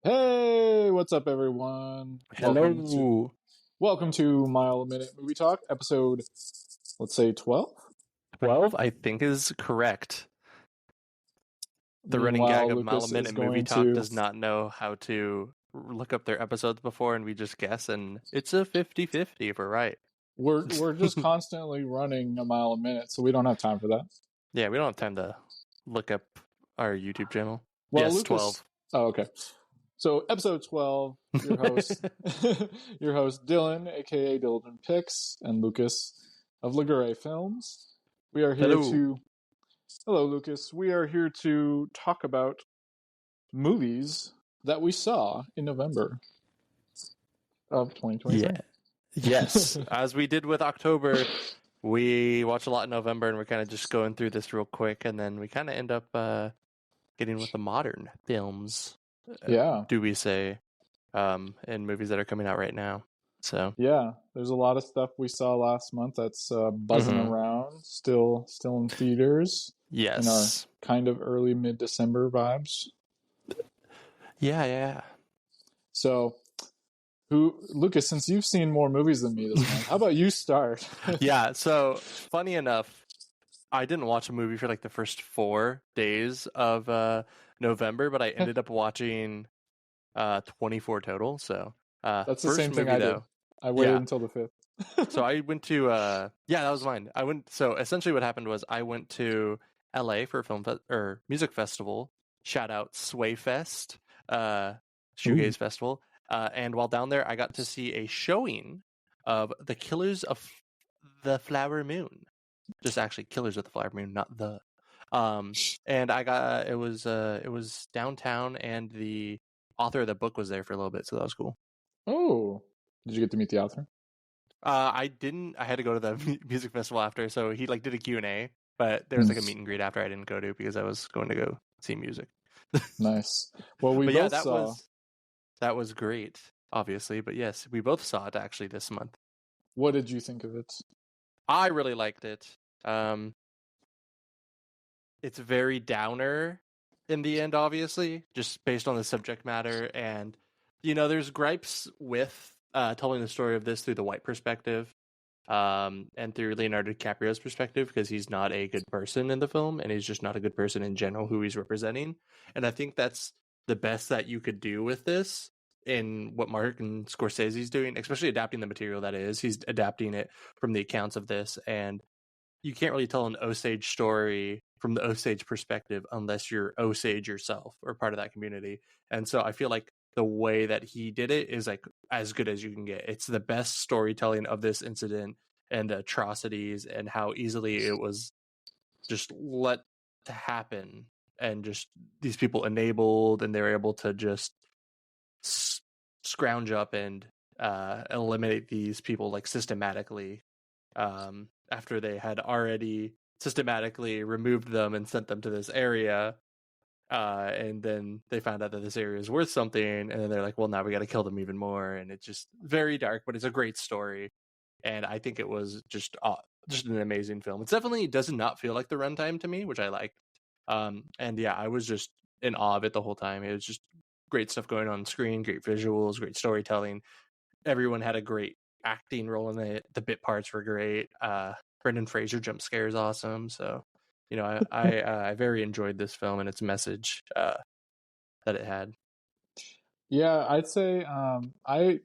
Hey, what's up, everyone? Hello. Welcome to Mile a Minute Movie Talk, episode, let's say 12. 12, I think, is correct. The running Meanwhile, gag of Mile a Lucas is Minute Movie going Talk to. does not know how to look up their episodes before, and we just guess, and it's a 50-50 if we're right. We're just constantly running a mile a minute, so we don't have time for that. Yeah, we don't have time to look up our YouTube channel. Well, Yes, Lucas. 12. Oh, okay. So, episode 12, your host, Dylan, aka Dyligent Picks, and Lucas of Ligure Films. We are here Hello. to. Hello, Lucas. We are here to talk about movies that we saw in November of 2023. Yeah. Yes. As we did with October, we watched a lot in November, and we're kind of just going through this real quick, and then we kind of end up getting with the modern films. Yeah. Do we say, in movies that are coming out right now. So yeah, there's a lot of stuff we saw last month that's buzzing around, still in theaters. Yes. In our kind of early mid-December vibes. Yeah. So, Lucas, since you've seen more movies than me this month, how about you start? Yeah, so funny enough, I didn't watch a movie for like the first 4 days of November, but I ended up watching 24 total. So that's the same thing I did. I waited until the 5th. So I went to that was mine. So essentially what happened was I went to LA for a music festival. Shout out Sway Fest, Shoegaze Festival. And while down there, I got to see a showing of The Killers of the Flower Moon. Just actually Killers of the Flower Moon, not the. And I got it was downtown, and the author of the book was there for a little bit, so that was cool. Oh, did you get to meet the author? I didn't. I had to go to the music festival after, so he did a Q&A, but there was a meet and greet after I didn't go to because I was going to go see music. Nice. Well, we both saw. That was great, obviously, but yes, we both saw it actually this month. What did you think of it? I really liked it. It's very downer in the end, obviously, just based on the subject matter, and there's gripes with telling the story of this through the white perspective, and through Leonardo DiCaprio's perspective, because he's not a good person in the film, and he's just not a good person in general who he's representing. And I think that's the best that you could do with this in what Martin Scorsese's doing, especially adapting the material that is. He's adapting it from the accounts of this, and you can't really tell an Osage story from the Osage perspective unless you're Osage yourself or part of that community. And so I feel like the way that he did it is like as good as you can get. It's the best storytelling of this incident and the atrocities and how easily it was just let to happen, and just these people enabled, and they're able to just scrounge up and eliminate these people like systematically, after they had already systematically removed them and sent them to this area. And then they found out that this area is worth something, and then they're like, well, now we got to kill them even more. And it's just very dark, but it's a great story. And I think it was just an amazing film. It definitely does not feel like the runtime to me, which I liked. And yeah, I was just in awe of it the whole time. It was just great stuff going on screen, great visuals, great storytelling. Everyone had a great acting role in it. The bit parts were great. Brendan Fraser jump scare is awesome. So, I very enjoyed this film and its message that it had. Yeah, I'd say I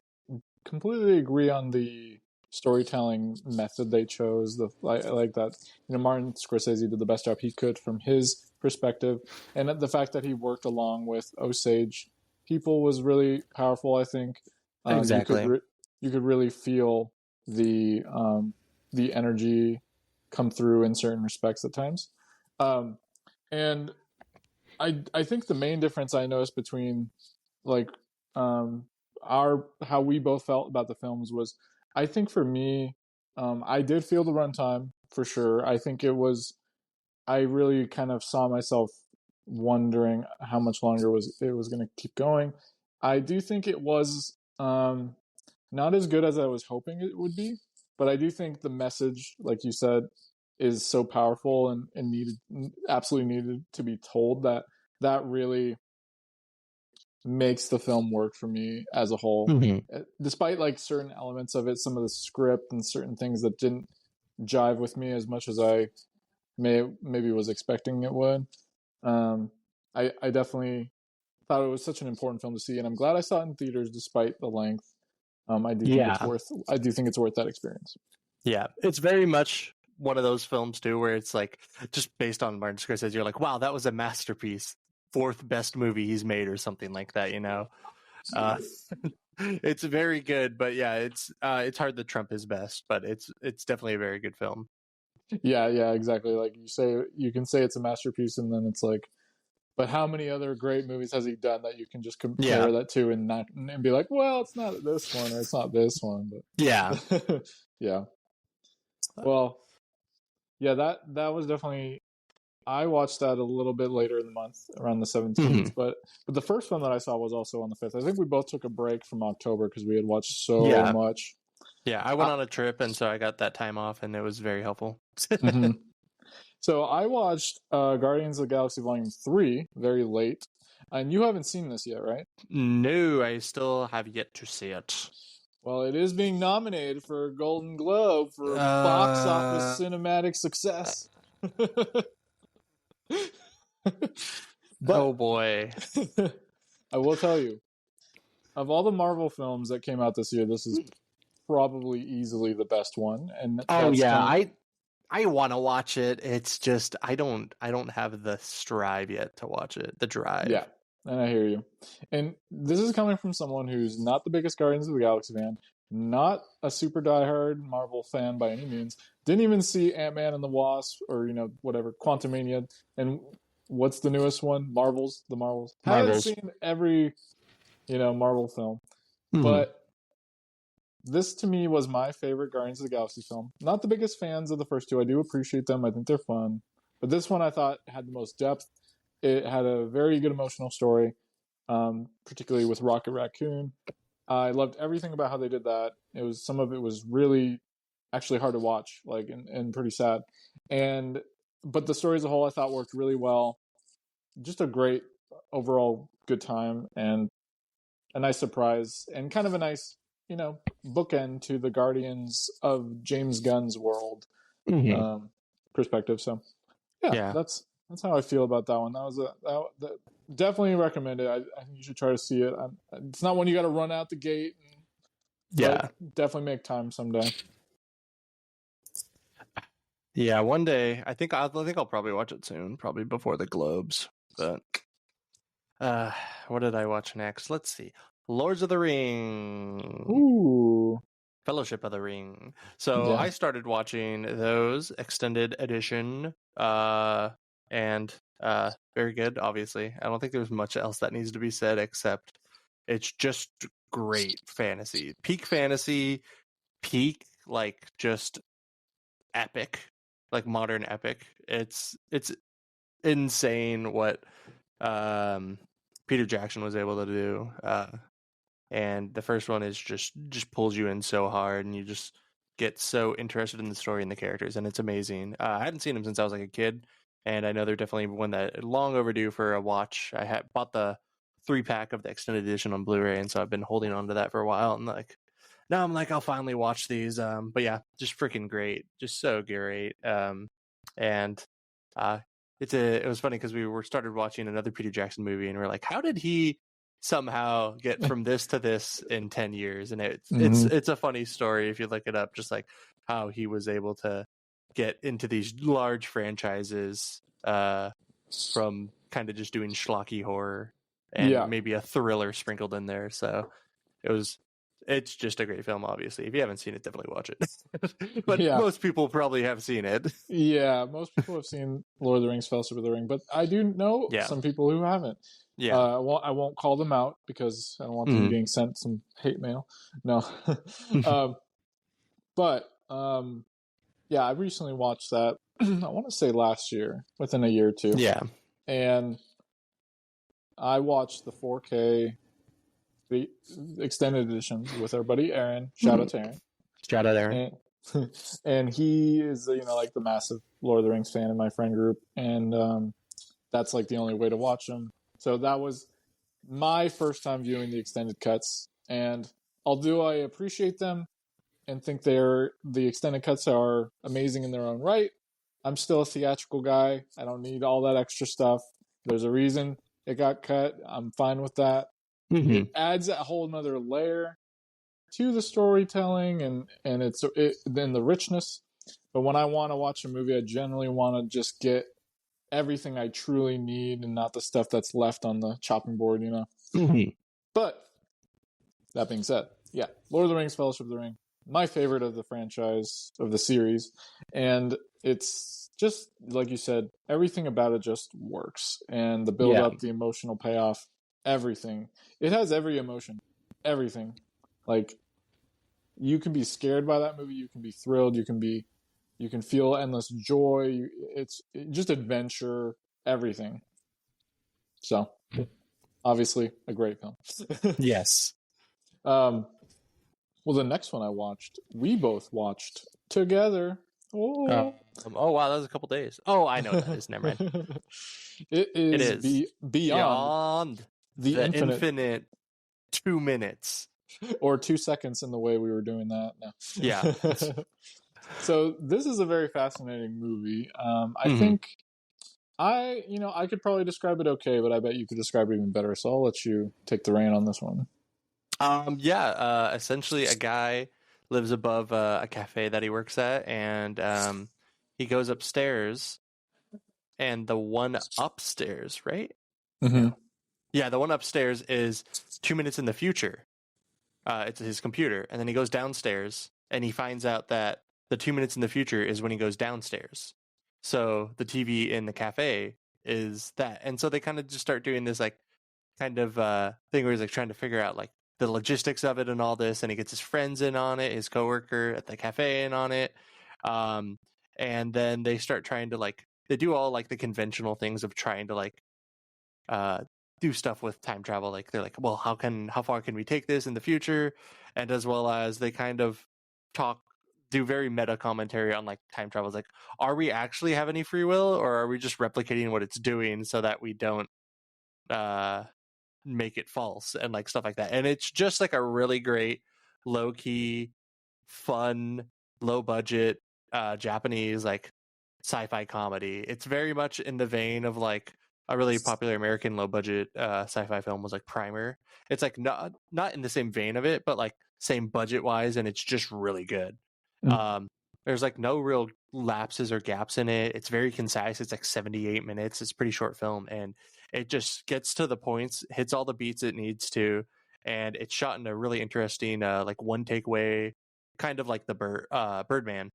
completely agree on the storytelling method they chose. Like that, Martin Scorsese did the best job he could from his perspective, and the fact that he worked along with Osage people was really powerful. I think Exactly. You could really feel the energy come through in certain respects at times, and I think the main difference I noticed between like how we both felt about the films was, I think for me, I did feel the runtime for sure. I think I really kind of saw myself wondering how much longer it was going to keep going. I do think it was not as good as I was hoping it would be, but I do think the message, like you said, is so powerful and absolutely needed to be told, that really makes the film work for me as a whole. Hmm. Despite like certain elements of it, some of the script and certain things that didn't jive with me as much as I maybe was expecting it would. Um, I definitely thought it was such an important film to see, and I'm glad I saw it in theaters despite the length. Yeah. I do think it's worth that experience. Yeah. It's very much one of those films too, where it's like just based on Martin Scorsese, you're like, wow, that was a masterpiece. Fourth best movie he's made or something like that, you know? Uh, it's very good, but yeah, it's hard to trump his best, but it's definitely a very good film. Yeah, exactly. Like you can say it's a masterpiece, and then it's like, but how many other great movies has he done that you can just Yeah. compare that to and be like, well, it's not this one or it's not this one, Yeah. but yeah. Well, yeah, that was definitely. I watched that a little bit later in the month, around the 17th, Hmm. but the first one that I saw was also on the 5th. I think we both took a break from October because we had watched so Yeah. much. Yeah. I I, went on a trip, and so I got that time off, and it was very helpful. mhm. So I watched Guardians of the Galaxy Volume 3 very late, and you haven't seen this yet, right? No, I still have yet to see it. Well, it is being nominated for a Golden Globe for box office Uh, cinematic success. oh But boy. I will tell you, of all the Marvel films that came out this year, this is probably easily the best one, and Oh that's yeah, coming. I want to watch it. It's just I don't have the strive yet to watch it. The Yeah, drive. and I hear you. And this is coming from someone who's not the biggest Guardians of the Galaxy fan, not a super diehard Marvel fan by any means. Didn't even see Ant-Man and the Wasp or whatever Quantumania. And what's the newest one? The Marvels. Haven't Marvels. seen every Marvel film, Hmm. but this to me was my favorite Guardians of the Galaxy film. Not the biggest fans of the first two. I do appreciate them. I think they're fun. But this one I thought had the most depth. It had a very good emotional story, particularly with Rocket Raccoon. I loved everything about how they did that. Some of it was really actually hard to watch, like and pretty sad. And but the story as a whole I thought worked really well. Just a great overall good time and a nice surprise and kind of a nice, bookend to the Guardians of James Gunn's world Hmm. um, perspective. So yeah, Yeah. that's how I feel about that one. That definitely recommend it. I think you should try to see it. It's not one you got to run out the gate, but Yeah. definitely make time someday. Yeah. One day, I think I'll probably watch it soon, probably before the Globes. But uh, what did I watch next? Let's see. Lords of the Ring. Ooh, Fellowship of the Ring. So yeah. I started watching those extended edition, and very good. Obviously, I don't think there's much else that needs to be said except it's just great fantasy, peak like just epic, like modern epic. It's insane what um Peter Jackson was able to do. And the first one is just pulls you in so hard, and you just get so interested in the story and the characters, and it's amazing. I hadn't seen them since I was like a kid, and I know they're definitely one that long overdue for a watch. I had bought the 3-pack of the extended edition on Blu-ray, and so I've been holding on to that for a while, and like now I'm like I'll finally watch these. But yeah, just freaking great, just so great. And uh, it was funny because we were started watching another Peter Jackson movie, and we're like, how did he somehow get from this to this in 10 years? And it's it's Hmm. it's a funny story if you look it up, just like how he was able to get into these large franchises from kind of just doing schlocky horror and Yeah, maybe a thriller sprinkled in there. So it's just a great film. Obviously, if you haven't seen it, definitely watch it. But yeah, most people probably have seen it. yeah. Most people have seen Lord of the Rings, Fellowship of the Ring, but I do know Yeah. some people who haven't. Yeah. I won't call them out because I don't want them Mhm. getting sent some hate mail. No, um, but yeah, I recently watched that. I want to say last year, within a year or two, Yeah. and I watched the 4K the extended editions with our buddy Aaron. Shout out Mhm. to Aaron, Shout out, Aaron. and and he is like the massive Lord of the Rings fan in my friend group, and that's like the only way to watch them. So that was my first time viewing the extended cuts, and although I appreciate them and think the extended cuts are amazing in their own right, I'm still a theatrical guy. I don't need all that extra stuff. There's a reason it got cut. I'm fine with that. Mm-hmm. It adds a whole nother layer to the storytelling and then the richness. But when I want to watch a movie, I generally want to just get everything I truly need and not the stuff that's left on the chopping board, you know. Mm-hmm. But that being said, yeah, Lord of the Rings, Fellowship of the Ring, my favorite of the franchise, of the series. And it's just, like you said, everything about it just works. And the build Yeah. up, the emotional payoff, everything. It has every emotion, everything. Like, you can be scared by that movie, you can be thrilled, you can feel endless joy. It's just adventure, everything. So, obviously, a great film. Yes. Well, the next one we both watched together. Oh, Oh wow, that was a couple days. Oh, I know what that is. Never mind. It It is is beyond the the infinite 2 minutes. or 2 seconds in the way we were doing that. No. Yeah. So this is a very fascinating movie. I Mhm. think I could probably describe it okay, but I bet you could describe it even better. So I'll let you take the reign on this one. Essentially a guy lives above a cafe that he works at, and he goes upstairs, and the one upstairs, right? Mm-hmm. No. Yeah, the one upstairs is 2 minutes in the future. It's his computer, and then he goes downstairs, and he finds out that the 2 minutes in the future is when he goes downstairs. So the TV in the cafe is that, and so they kind of just start doing this like kind of thing where he's like trying to figure out like the logistics of it and all this, and he gets his friends in on it, his coworker at the cafe in on it, um, and then they start trying to like they do all like the conventional things of trying to like uh, do stuff with time travel. Like they're like, well, how far can we take this in the future, and as well as they kind of do very meta commentary on like time travel. It's like, are we actually have any free will, or are we just replicating what it's doing so that we don't uh make it false and like stuff like that. And it's just like a really great low key, fun, low budget Japanese like sci-fi comedy. It's very much in the vein of like a really popular American low budget sci-fi film was like Primer. It's like not in the same vein of it, but like same budget wise, and it's just really good. Um, there's like no real lapses or gaps in it. It's very concise. It's like 78 minutes. It's a pretty short film, and it just gets to the points, hits all the beats it needs to, and it's shot in a really interesting like one take way, kind of like the Birdman.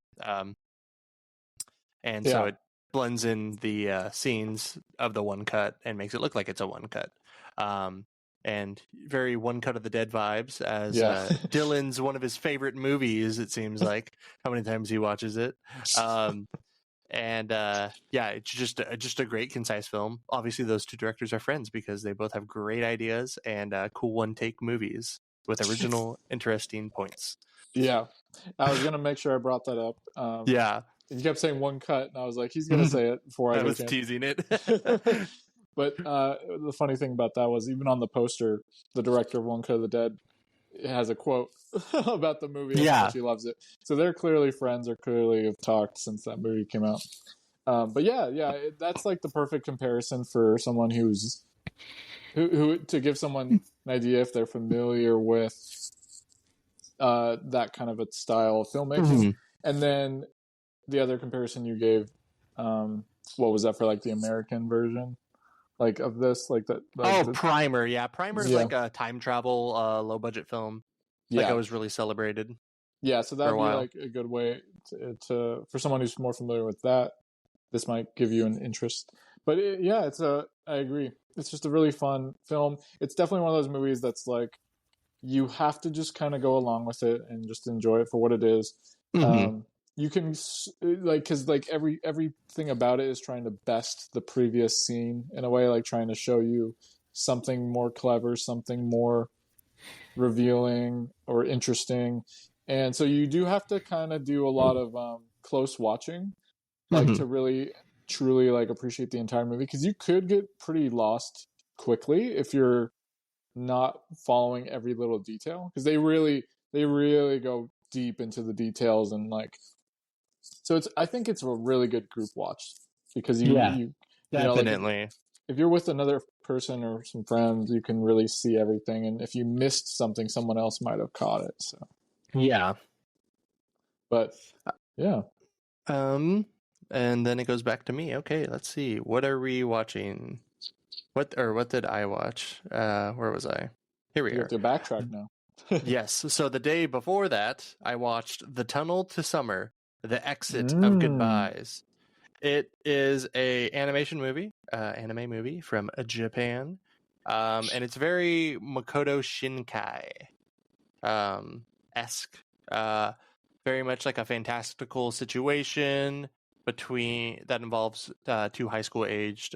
And so Yeah. it blends in the scenes of the one cut and makes it look like it's a one cut. And very one cut of the dead vibes, as Yeah. Dylan's one of his favorite movies. It seems like how many times he watches it. And yeah, it's just a great concise film. Obviously, those two directors are friends because they both have great ideas and cool one take movies with original, interesting points. Yeah. I was gonna make sure I brought that up. Yeah, You kept saying one cut, and I was like, he's gonna say it before I I get a was chance. teasing it. But the funny thing about that was, even on the poster, the director of One Cut of the Dead has a quote about the movie and how Yeah. much he loves it. So they're clearly friends, or clearly have talked since that movie came out. But yeah, that's like the perfect comparison for someone who to give someone an idea if they're familiar with that kind of a style of filmmaking. Mhm. And then the other comparison you gave, what was that for, like the American version, like of this, like that? Like Primer. Yeah, Primer's yeah, like a time travel, low budget film. Like yeah, it was really celebrated yeah. So for a that'd be while. like a good way to for someone who's more familiar with that. This might give you an interest. But yeah, I agree. It's just a really fun film. It's definitely one of those movies that's like, you have to just kind of go along with it and just enjoy it for what it is. Mhm. You can like, because like everything about it is trying to best the previous scene in a way, like trying to show you something more clever, something more revealing or interesting. And so you do have to kind of do a lot of close watching, like Mhm. to really truly like appreciate the entire movie, because you could get pretty lost quickly if you're not following every little detail, because they really go deep into the details, and like, so it's, I think it's a really good group watch, because Yeah, you know, like Definitely. if you're with another person or some friends, you can really see everything, and if you missed something, someone else might have caught it. So, Yeah. but yeah, And then it goes back to me. Okay, let's see. What are we watching? What did I watch? Where was I? Here we you have are. to backtrack now. Yes. So the day before that, I watched The Tunnel to Summer, The Exit of Mm. Goodbyes. It is a anime movie from Japan, and it's very Makoto Shinkai esque. Uh, very much like a fantastical situation between that involves two high school aged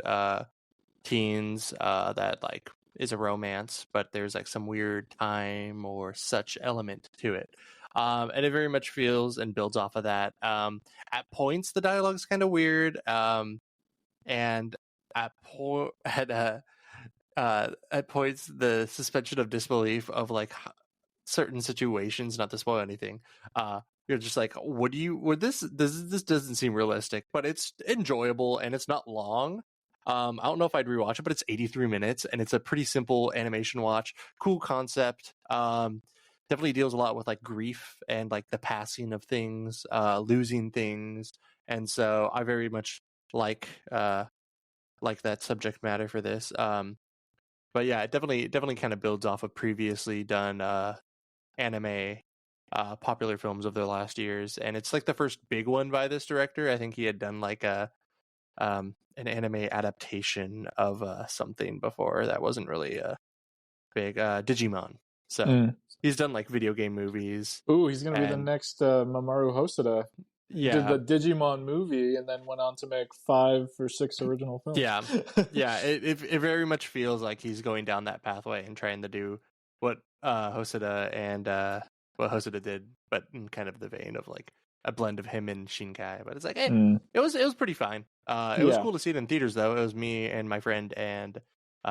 teens that like is a romance, but there's like some weird time or such element to it. And it very much feels and builds off of that. At points, the dialogue's kind of weird, and at at points, the suspension of disbelief of like certain situations, not to spoil anything, you're just like, what do you? Would this doesn't seem realistic, but it's enjoyable and it's not long. I don't know if I'd rewatch it, but it's 83 minutes and it's a pretty simple animation watch. Cool concept. Definitely deals a lot with like grief and like the passing of things, losing things, and so I very much like uh like that subject matter for this. But yeah, it definitely kind of builds off of previously done anime popular films of the last years, and it's like the first big one by this director. I think he had done like a an anime adaptation of something before that wasn't really a big Digimon. So Mm. he's done like video game movies, Ooh, he's gonna be the and next Mamoru Hosoda. He did yeah, the Digimon movie and then went on to make 5 or 6 original films. yeah, yeah. It very much feels like he's going down that pathway and trying to do what Hosoda and what Hosoda did, but in kind of the vein of like a blend of him and Shinkai. But it's like, Mm. it was pretty fine. It was Yeah. cool to see it in theaters though. It was me and my friend, and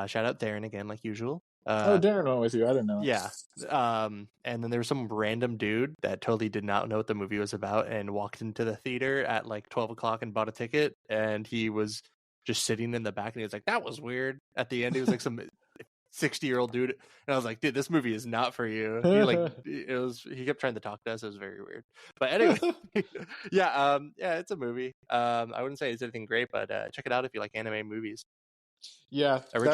shout out Darren again, like usual. Oh, Darren went with you. I didn't know. Yeah. And then there was some random dude that totally did not know what the movie was about and walked into the theater at like 12 o'clock and bought a ticket. And he was just sitting in the back and he was like, that was weird. At the end, he was like some 60-year-old dude. And I was like, dude, this movie is not for you. He kept trying to talk to us. It was very weird. But anyway, yeah, it's a movie. I wouldn't say it's anything great, but check it out if you like anime movies. Yeah, Original.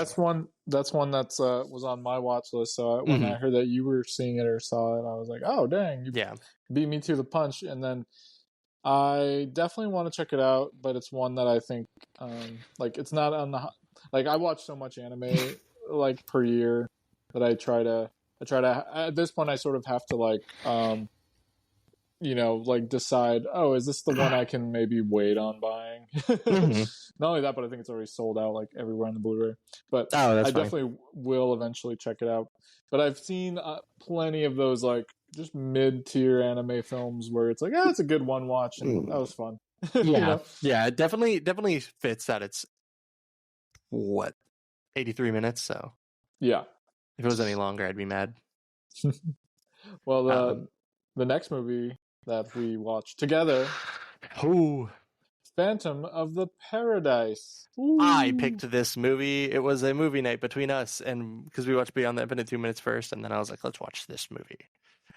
that's one that's was on my watch list. So when I Mhm. heard that you were seeing it or saw it, I was like, oh dang, you Yeah. beat me to the punch. And then I definitely want to check it out, but it's one that I think like it's not on the, like, I watch so much anime like per year that I try to at this point I sort of have to like like decide, oh, is this the one I can maybe wait on buying? Mhm. Not only that, but I think it's already sold out like everywhere on the Blu-ray. But Oh, that's I funny. definitely will eventually check it out. But I've seen plenty of those like just mid-tier anime films where it's like, yeah, it's a good one watch, and that was fun. Yeah, yeah, it definitely fits that it's what 83 minutes. So Yeah. if it was any longer, I'd be mad. Well, Um, the next movie that we watched together, Ooh, Phantom of the Paradise. I Ooh, picked this movie. It was a movie night between us, and because we watched Beyond the Infinite 2 minutes first, and then I was like, let's watch this movie,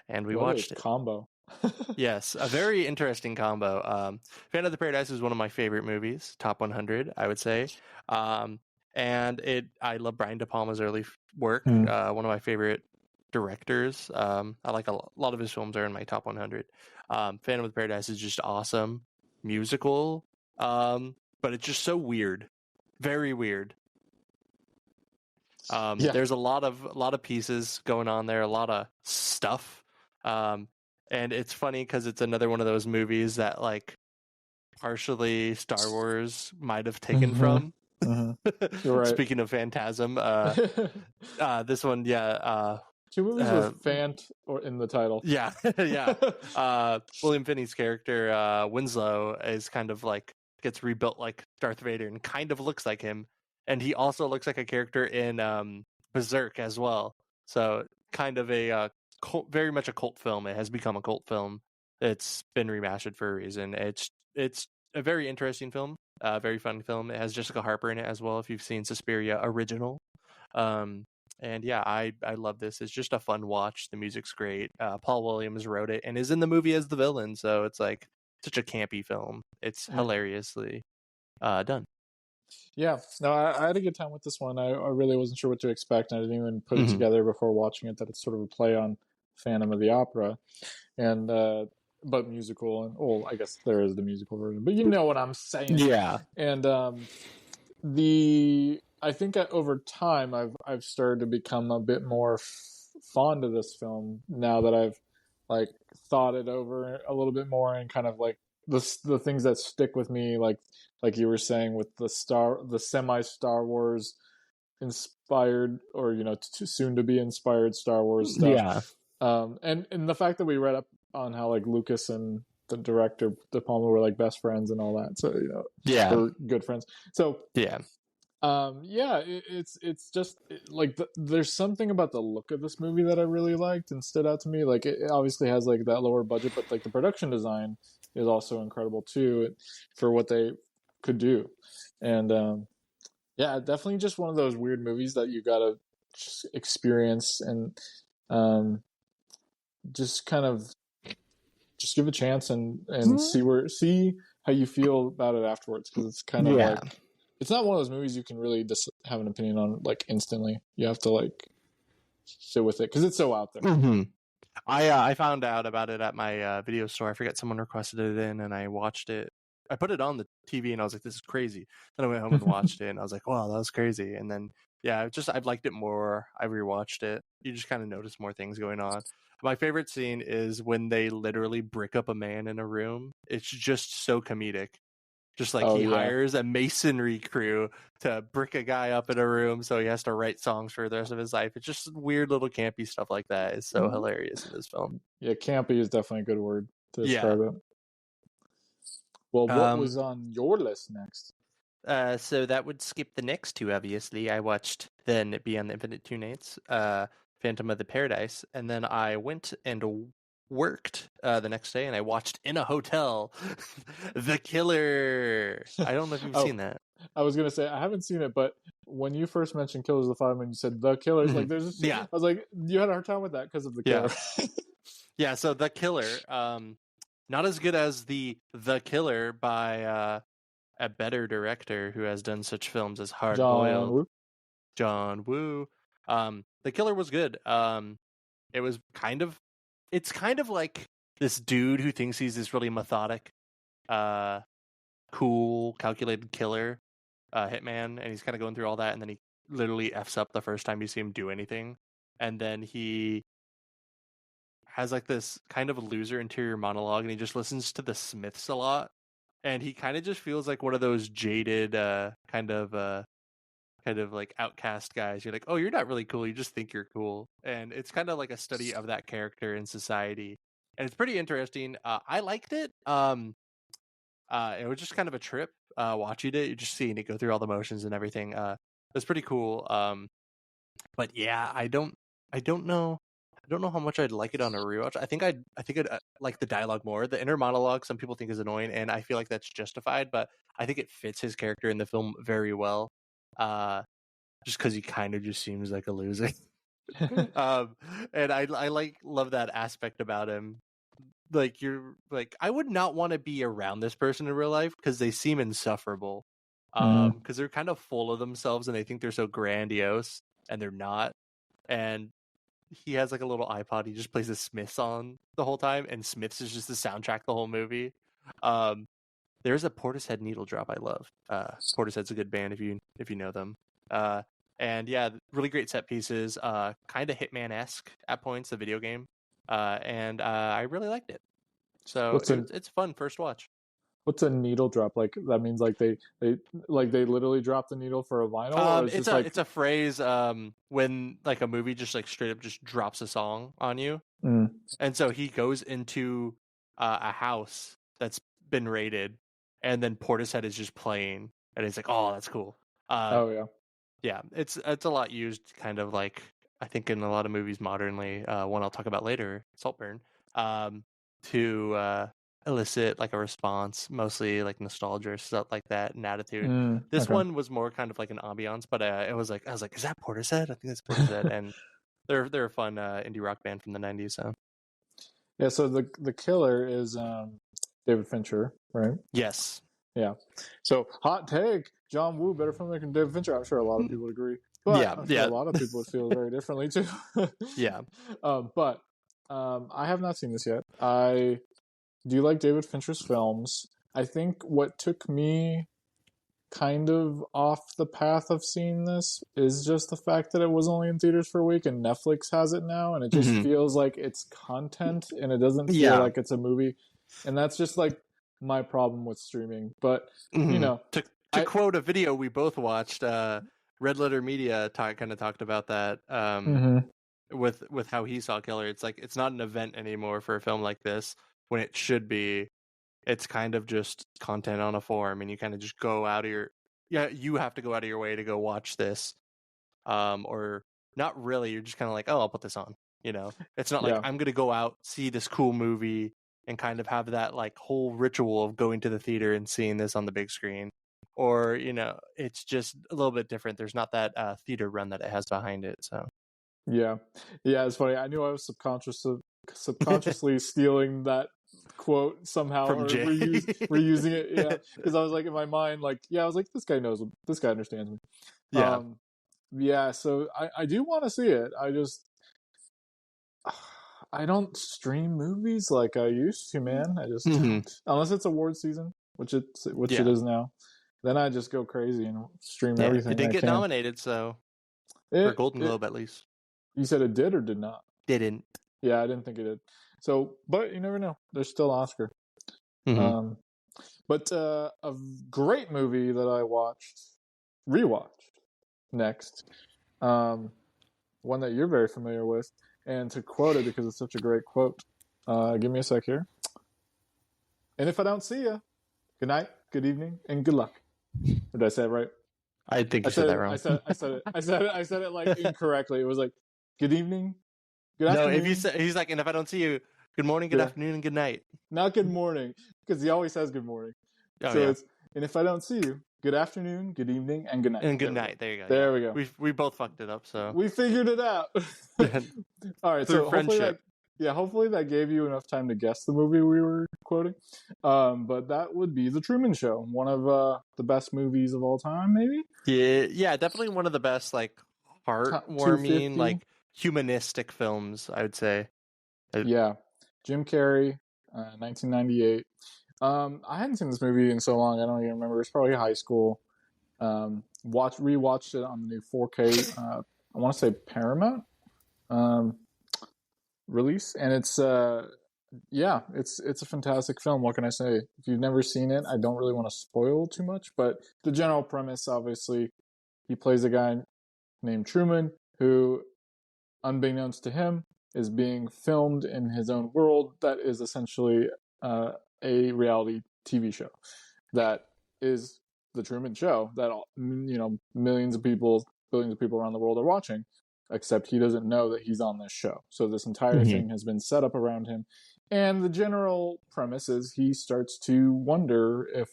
and we what a watched it. combo. Yes, a very interesting combo. Phantom of the Paradise is one of my favorite movies, top 100, I would say. Um, and I love Brian De Palma's early work. Mm. One of my favorite directors. I like a lot of his films are in my top 100. Phantom of the Paradise is just awesome, musical, but it's just so weird, very weird. Yeah. There's a lot of pieces going on there, a lot of stuff. And it's funny because it's another one of those movies that like partially Star Wars might have taken Mm-hmm. from. Mm-hmm. You're right. Speaking of Phantasm, this one, yeah, 2 movies with Fant or in the title. yeah, yeah. William Finney's character Winslow is kind of like gets rebuilt like Darth Vader and kind of looks like him, and he also looks like a character in Berserk as well. So kind of a very much a cult film. It has become a cult film. It's been remastered for a reason. It's a very interesting film, very fun film. It has Jessica Harper in it as well. If you've seen Suspiria original, um, and yeah, I love this. It's just a fun watch. The music's great. Paul Williams wrote it and is in the movie as the villain. So it's like such a campy film. It's Yeah. hilariously done. Yeah, no, I had a good time with this one. I really wasn't sure what to expect. I didn't even put it Mm-hmm. together before watching it that it's sort of a play on Phantom of the Opera, and but musical. And well, I guess there is the musical version, but you know what I'm saying. Yeah. And the I think over time I've started to become a bit more fond of this film now that I've like thought it over a little bit more and kind of like the things that stick with me, like you were saying with the semi Star Wars inspired, or too soon to be inspired Star Wars stuff. Yeah. And the fact that we read up on how like Lucas and the director De Palma were like best friends and all that, so Yeah. or good friends. So Yeah. yeah, it's just like there's something about the look of this movie that I really liked and stood out to me. Like it obviously has like that lower budget, but like the production design is also incredible too for what they could do. And yeah, definitely just one of those weird movies that you gotta just experience and um, just kind of just give a chance and see how you feel about it afterwards, because it's kind of Yeah. like it's not one of those movies you can really just have an opinion on like instantly. You have to like sit with it because it's so out there. Mm-hmm. I found out about it at my video store. I forget, someone requested it in, and I watched it. I put it on the TV, and I was like, "This is crazy." Then I went home and watched it, and I was like, "Wow, that was crazy." And then yeah, I've liked it more. I rewatched it. You just kind of notice more things going on. My favorite scene is when they literally brick up a man in a room. It's just so comedic. Just like Oh he yeah. hires a masonry crew to brick a guy up in a room so he has to write songs for the rest of his life. It's just weird little campy stuff like that. It's so hilarious in this film. Yeah, campy is definitely a good word to Yeah. describe it. Well, what Um was on your list next? so that would skip the next two, obviously. I watched then Beyond the Infinite Two Nights, Phantom of the Paradise, and then I went and worked the next day and I watched in a hotel The Killer. I don't know if you've Oh, seen that. I was gonna say I haven't seen it, but when you first mentioned Killers of the Flower Moon, you said The Killers. Like, there's just, Yeah. I was like, you had a hard time with that because of The Yeah. Killer. Yeah, so The Killer, not as good as the Killer by a better director who has done such films as Hard John Boiled, Woo. John Woo. The Killer was good. It was it's kind of like this dude who thinks he's this really methodic, uh, cool, calculated killer, hitman, and he's kind of going through all that, and then he literally f's up the first time you see him do anything, and then he has like this kind of loser interior monologue, and he just listens to the Smiths a lot, and he kind of just feels like one of those jaded, kind of like outcast guys. You're like, oh, you're not really cool. You just think you're cool. And it's kind of like a study of that character in society. And it's pretty interesting. I liked it. It was just kind of a trip watching it. You're just seeing it go through all the motions and everything. It was pretty cool. But yeah, I don't know. I don't know how much I'd like it on a rewatch. I think I'd like the dialogue more. The inner monologue, some people think is annoying, and I feel like that's justified. But I think it fits his character in the film very well. Just because he kind of just seems like a loser. And I like love that aspect about him. Like, you're like, I would not want to be around this person in real life because they seem insufferable. Because they're kind of full of themselves and they think they're so grandiose, and they're not. And he has like a little iPod. He just plays the Smiths on the whole time, and Smiths is just the soundtrack the whole movie. There's a Portishead needle drop I love. Portishead's a good band if you know them. And yeah, really great set pieces. Kind of Hitman-esque at points, the video game. And I really liked it. So it's fun first watch. What's a needle drop? Like that means like they literally drop the needle for a vinyl, or it's just like It's a phrase when like a movie just like straight up just drops a song on you. And so he goes into a house that's been raided, and then Portishead is just playing, and he's like, "Oh, that's cool." oh yeah. Yeah, it's a lot used, kind of like I think in a lot of movies modernly. One I'll talk about later, Saltburn, um, to elicit like a response, mostly like nostalgia or stuff like that, and attitude. This Okay. one was more kind of like an ambiance, but it was like I was like, is that Portishead? I think that's Portishead, and they're a fun indie rock band from the '90s. So Yeah, so the killer is David Fincher, right? yes, Yeah. So hot take, John Woo better filmmaker than David Fincher. I'm sure a lot of people would agree, but yeah, I'm sure a yeah, lot of people would feel very differently too. yeah. But I have not seen this yet. I do like David Fincher's films. I think what took me kind of off the path of seeing this is just the fact that it was only in theaters for a week and Netflix has it now, and it just Hmm. feels like it's content and it doesn't feel Yeah. like it's a movie. And that's just like my problem with streaming. But you Hmm. know, To I quote a video we both watched, Red Letter Media kind of talked about that mhm. with how he saw Killer. It's like it's not an event anymore for a film like this when it should be. It's kind of just content on a form, and you kind of just go out of your you have to go out of your way to go watch this, or not really. You're just kind of like, oh, I'll put this on. It's not like Yeah. I'm gonna go out see this cool movie and kind of have that like whole ritual of going to the theater and seeing this on the big screen. Or it's just a little bit different. There's not that theater run that it has behind it. So Yeah. Yeah, it's funny. I knew I was subconsciously stealing that quote somehow from or Jay, reusing it. Yeah, because I was like in my mind, like, yeah, I was like, this guy understands me. yeah, Um, yeah, so I do want to see it. I don't stream movies like I used to, man. I just hmm don't. Unless it's award season, which it yeah, is now. Then I just go crazy and stream yeah. It everything did I get can. nominated, so for It Golden it Globe at least. you said it did or did not? Didn't. Yeah, I didn't think it did. So, but you never know. There's still Oscar. Hmm. Um, but a great movie that I rewatched next. Um, one that you're very familiar with, and to quote it because it's such a great quote. Give me a sec here. And if I don't see you, good night, good evening, and good luck. Or did I say it right? I think I you said said that it. I wrong. said. I said it. I said it like incorrectly. It was like, good evening, good No, if you afternoon. say he's like, and if I don't see you, good morning, good Good, afternoon, and good night. not good morning, because he always says good morning. Oh So yeah, it's, and if I don't see you, good afternoon, good evening, and good night. and good There we go. night. There you go. Yeah, There we go. we both fucked it up. So We figured it out. All right, through so friendship. hopefully that gave you enough time to guess the movie we were quoting. But that would be The Truman Show, one of the best movies of all time, maybe Yeah, yeah, definitely one of the best like top heartwarming, 250. like humanistic films, I would say. Yeah, Jim Carrey, 1998. I hadn't seen this movie in so long. I don't even remember. It's probably high school. Rewatched it on the new 4K. I want to say Paramount um, release, and it's a fantastic film. What can I say? If you've never seen it, I don't really want to spoil too much, but the general premise, obviously, he plays a guy named Truman who, unbeknownst to him, is being filmed in his own world that is essentially uh, a reality TV show that is the Truman Show that millions of people, billions of people around the world are watching. Except he doesn't know that he's on this show. So this entire Hmm. thing has been set up around him, and the general premise is he starts to wonder if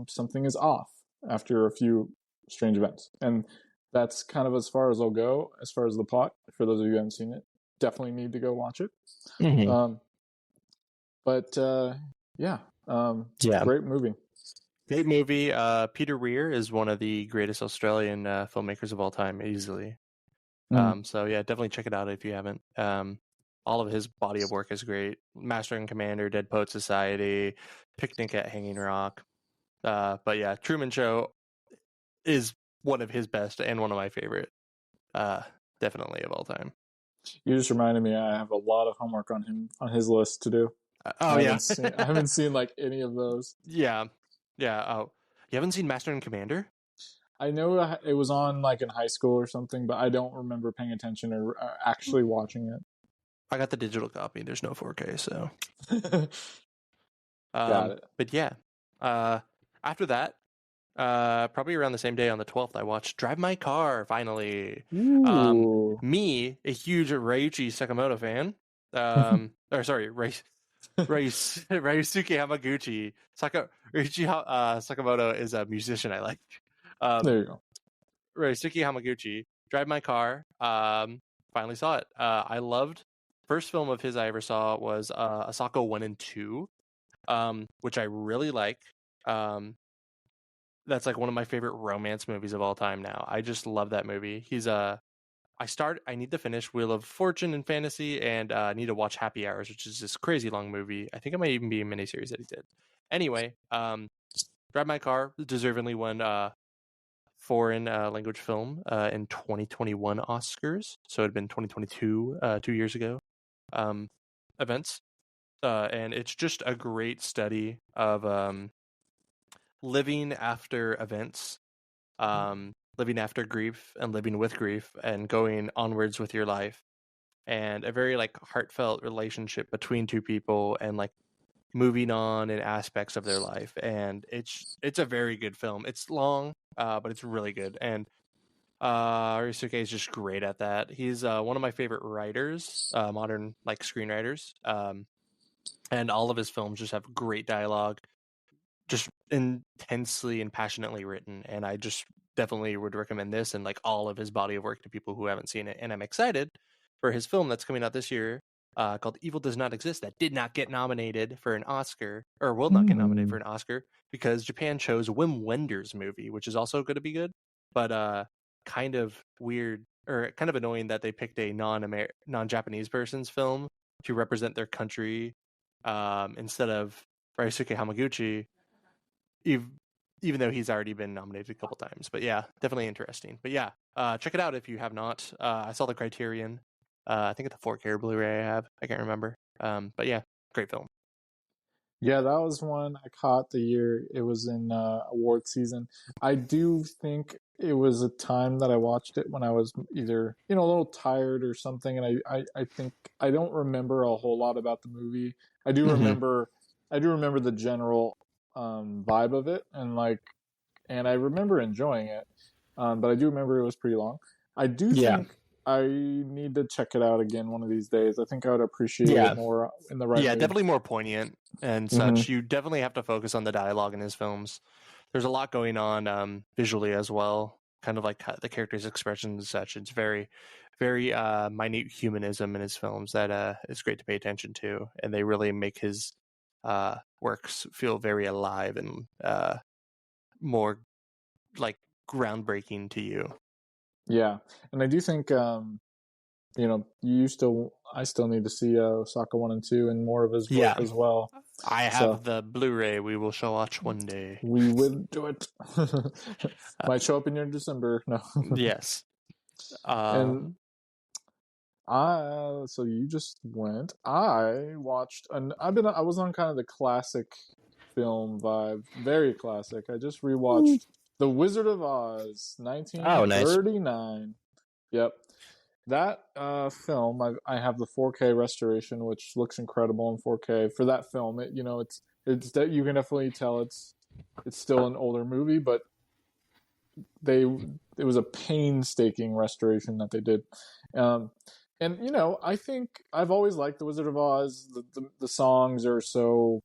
something is off after a few strange events, and that's kind of as far as I'll go as far as the plot. For those of you who haven't seen it, definitely need to go watch it. Hmm. Um, but yeah, Yeah, great movie. great movie. Peter Weir is one of the greatest Australian filmmakers of all time, easily. Mm. So yeah, definitely check it out if you haven't. All of his body of work is great. Master and Commander, Dead Poet Society, Picnic at Hanging Rock. But yeah, Truman Show is one of his best and one of my favorite, definitely of all time. You just reminded me I have a lot of homework on his list to do. Oh yeah, I haven't seen like any of those. yeah, yeah. Oh, you haven't seen Master and Commander? I know it was on like in high school or something, but I don't remember paying attention or actually watching I got the digital copy. There's no 4K, so. it. Got it. But yeah, after that, Probably around the same day on the 12th, I watched Drive My Car finally. Ooh. Me, a huge Ryuichi Sakamoto fan. Or sorry, Ryusuke Hamaguchi. Sakamoto is a musician I like. There Um, you go. Ryusuke Hamaguchi. Drive My Car. Finally saw it. I loved. First film of his I ever saw was Asako 1 and 2, which I really like. Um, that's like one of my favorite romance movies of all time now. I just love that movie. I need to finish Wheel of Fortune and Fantasy, and I need to watch Happy Hours, which is this crazy long movie. I think it might even be a miniseries that he did. Anyway, Drive My Car deservingly won foreign language film in 2021 Oscars. So it had been 2022, 2 years ago, um, events. And it's just a great study of living after events, living after grief and living with grief and going onwards with your life, and a very like heartfelt relationship between two people and like moving on in aspects of their life. And it's a very good film. It's long, but it's really good. And Arisuke is just great at that. He's one of my favorite writers, modern like screenwriters. And all of his films just have great dialogue, just intensely and passionately written. And I just definitely would recommend this and like all of his body of work to people who haven't seen it. And I'm excited for his film that's coming out this year, called Evil Does Not Exist, that did not get nominated for an Oscar, or will not get nominated for Hmm. an Oscar, because Japan chose Wim Wenders' movie, which is also going to be good, but kind of weird or kind of annoying that they picked a non-Japanese person's film to represent their country, instead of Ryusuke Hamaguchi, ev- even though he's already been nominated a couple times. But yeah, definitely interesting. But yeah, check it out if you have not. I saw the Criterion. I think it's a 4K Blu-ray I have. I can't remember. But yeah, great film. Yeah, that was one I caught the year it was in award season. I do think it was a time that I watched it when I was either, a little tired or something, and I think I don't remember a whole lot about the movie. I do Mm-hmm. remember I do remember the general vibe of it, and I remember enjoying it. But I do remember it was pretty long. I do Yeah. think I need to check it out again one of these days. I think I would appreciate it Yeah. more in the right Yeah, mood. definitely more poignant and Hmm. such. You definitely have to focus on the dialogue in his films. There's a lot going on visually as well, kind of like the characters' expressions and such. It's very, very minute humanism in his films that is great to pay attention to, and they really make his works feel very alive and more like groundbreaking to you. Yeah, and I do think I still need to see Osaka 1 and 2 and more of his work Yeah. as well. I have So the Blu-ray. We will show watch one day. we will do it. Uh, Might show up in your December. No. yes. And Um, so you just went. I watched and I was on kind of the classic film vibe, very classic. I just rewatched The Wizard of Oz, Oh, nice. 1939. Yep. That film, I have the 4K restoration, which looks incredible in 4K for that film. It's that you can definitely tell it's still an older movie, but they it was a painstaking restoration that they did. Um, and I think I've always liked The Wizard of Oz. The songs are so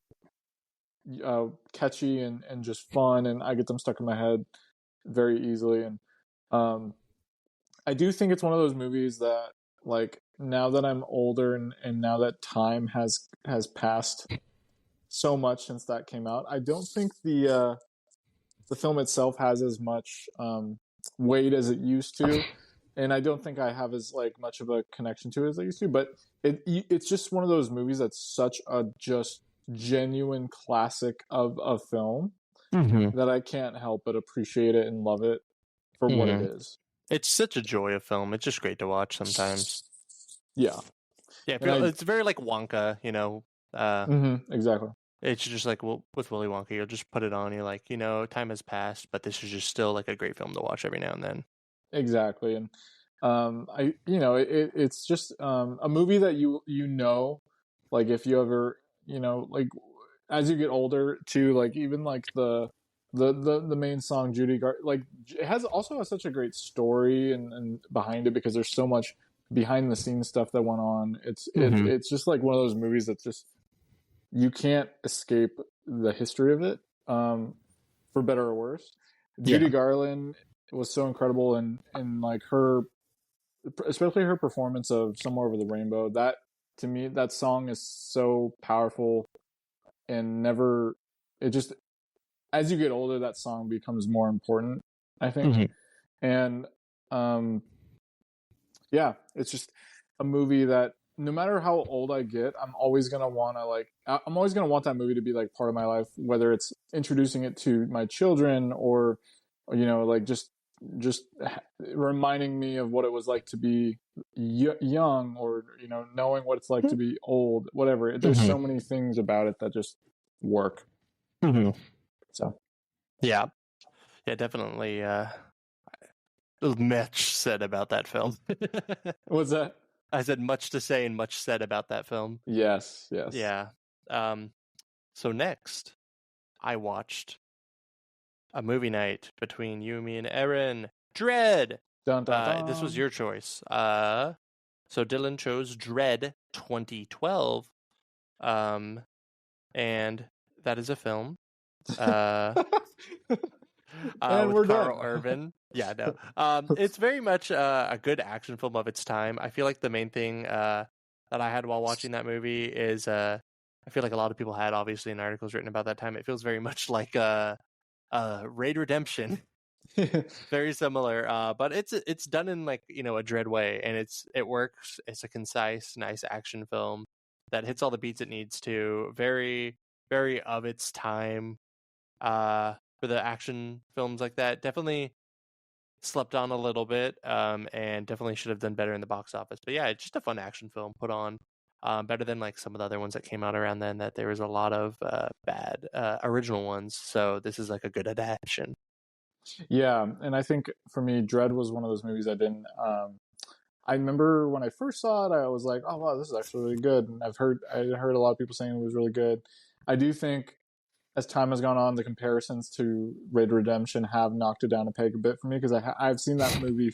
catchy and just fun, and I get them stuck in my head very easily. And um, I do think it's one of those movies that, like, now that I'm older and now that time has passed so much since that came out, I don't think the film itself has as much weight as it used to, and I don't think I have as like much of a connection to it as I used to. But it's just one of those movies that's such a just genuine classic of a film Mm-hmm. that I can't help but appreciate it and love it for what it Mm-hmm. is. it's such a joy of film. It's just great to watch sometimes. Yeah, Yeah, and I it's very like Wonka, Uh, exactly. it's just like with Willy Wonka, you'll just put it on. You're like, time has passed, but this is just still like a great film to watch every now and then. Exactly. And it's just a movie that like if you ever, like as you get older too, like even like the main song like it has such a great story and behind it because there's so much behind the scenes stuff that went on. Mm-hmm. It's just like one of those movies that just you can't escape the history of it, for better or worse. Yeah. Judy Garland was so incredible, and like her, especially her performance of "Somewhere Over the Rainbow." That to me, that song is so powerful and never. It just as you get older, that song becomes more important, I think. Mm-hmm. And um, yeah, it's just a movie that no matter how old I get, I'm always gonna want to like. I'm always gonna want that movie to be like part of my life, whether it's introducing it to my children or like just reminding me of what it was like to be young, or knowing what it's like to be old. Whatever. There's Mm-hmm. so many things about it that just work. Mm-hmm. So Yeah. Yeah, definitely. Much said about that film. what's that? I said much to say and much said about that film. Yes, yes. Yeah. Um, so next, I watched a movie night between you, me, and Erin. Dread. Dun dun This was dun. your choice. So Dylan chose Dread 2012. And that is a film. And With we're Carl done. Urban. Yeah, no. It's very much a good action film of its time. I feel like the main thing that I had while watching that movie is I feel like a lot of people had obviously in articles written about that time. It feels very much like Raid Redemption, very similar. But it's done in like a Dread way, and it works. It's a concise, nice action film that hits all the beats it needs to. Very, very of its time. For the action films like that. Definitely slept on a little bit, and definitely should have done better in the box office. But yeah, it's just a fun action film put on. Better than like some of the other ones that came out around then. That there was a lot of bad original ones. So this is like a good adaptation. Yeah, and I think for me, Dread was one of those movies I didn't. I remember when I first saw it, I was like, "Oh wow, this is actually really good." And I heard a lot of people saying it was really good. I do think as time has gone on, the comparisons to Red Redemption have knocked it down a peg a bit for me because I've seen that movie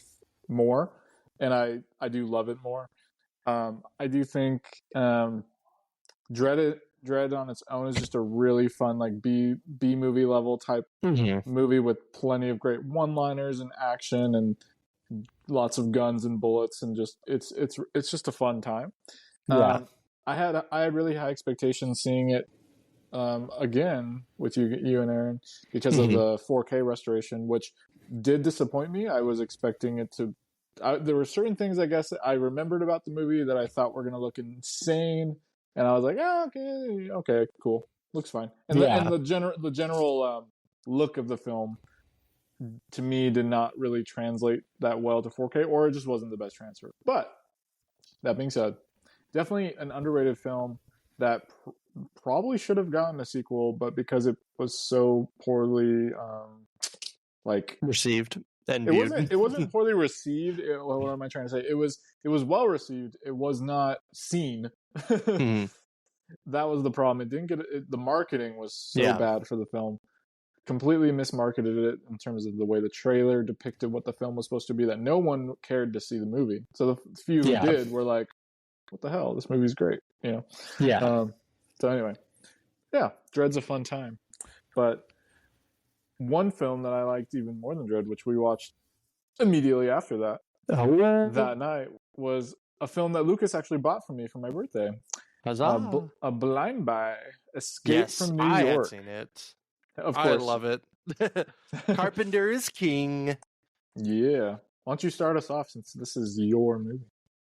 more, and I do love it more. I do think Dread on its own is just a really fun like B movie level type Mm-hmm. movie with plenty of great one liners and action and lots of guns and bullets, and just it's just a fun time. Yeah. Um, I had really high expectations seeing it again with you and Aaron because of Mm-hmm. the 4K restoration, which did disappoint me. I was expecting it to. There were certain things I guess I remembered about the movie that I thought were going to look insane, and I was like, "Oh, okay, cool, looks fine." And Yeah. the general look of the film to me did not really translate that well to 4K, or it just wasn't the best transfer. But that being said, definitely an underrated film that probably should have gotten a sequel, but because it was so poorly, like Received and it viewed. wasn't poorly received. What am I trying to say? It was well received. It was not seen. Mm-hmm. That was the problem. It didn't get the marketing was so Yeah. bad for the film. Completely mismarketed it in terms of the way the trailer depicted what the film was supposed to be, that no one cared to see the movie. So the few who Yeah. did were like, what the hell? This movie's great. Yeah. So anyway, yeah, Dread's a fun time. But one film that I liked even more than Dread, which we watched immediately after Oh, that night, was a film that Lucas actually bought for me for my birthday. huzzah! A Blind Buy, Escape Yes, from New I had York. seen it. Of I course. love it. Carpenter is king. Yeah. Why don't you start us off since this is your movie?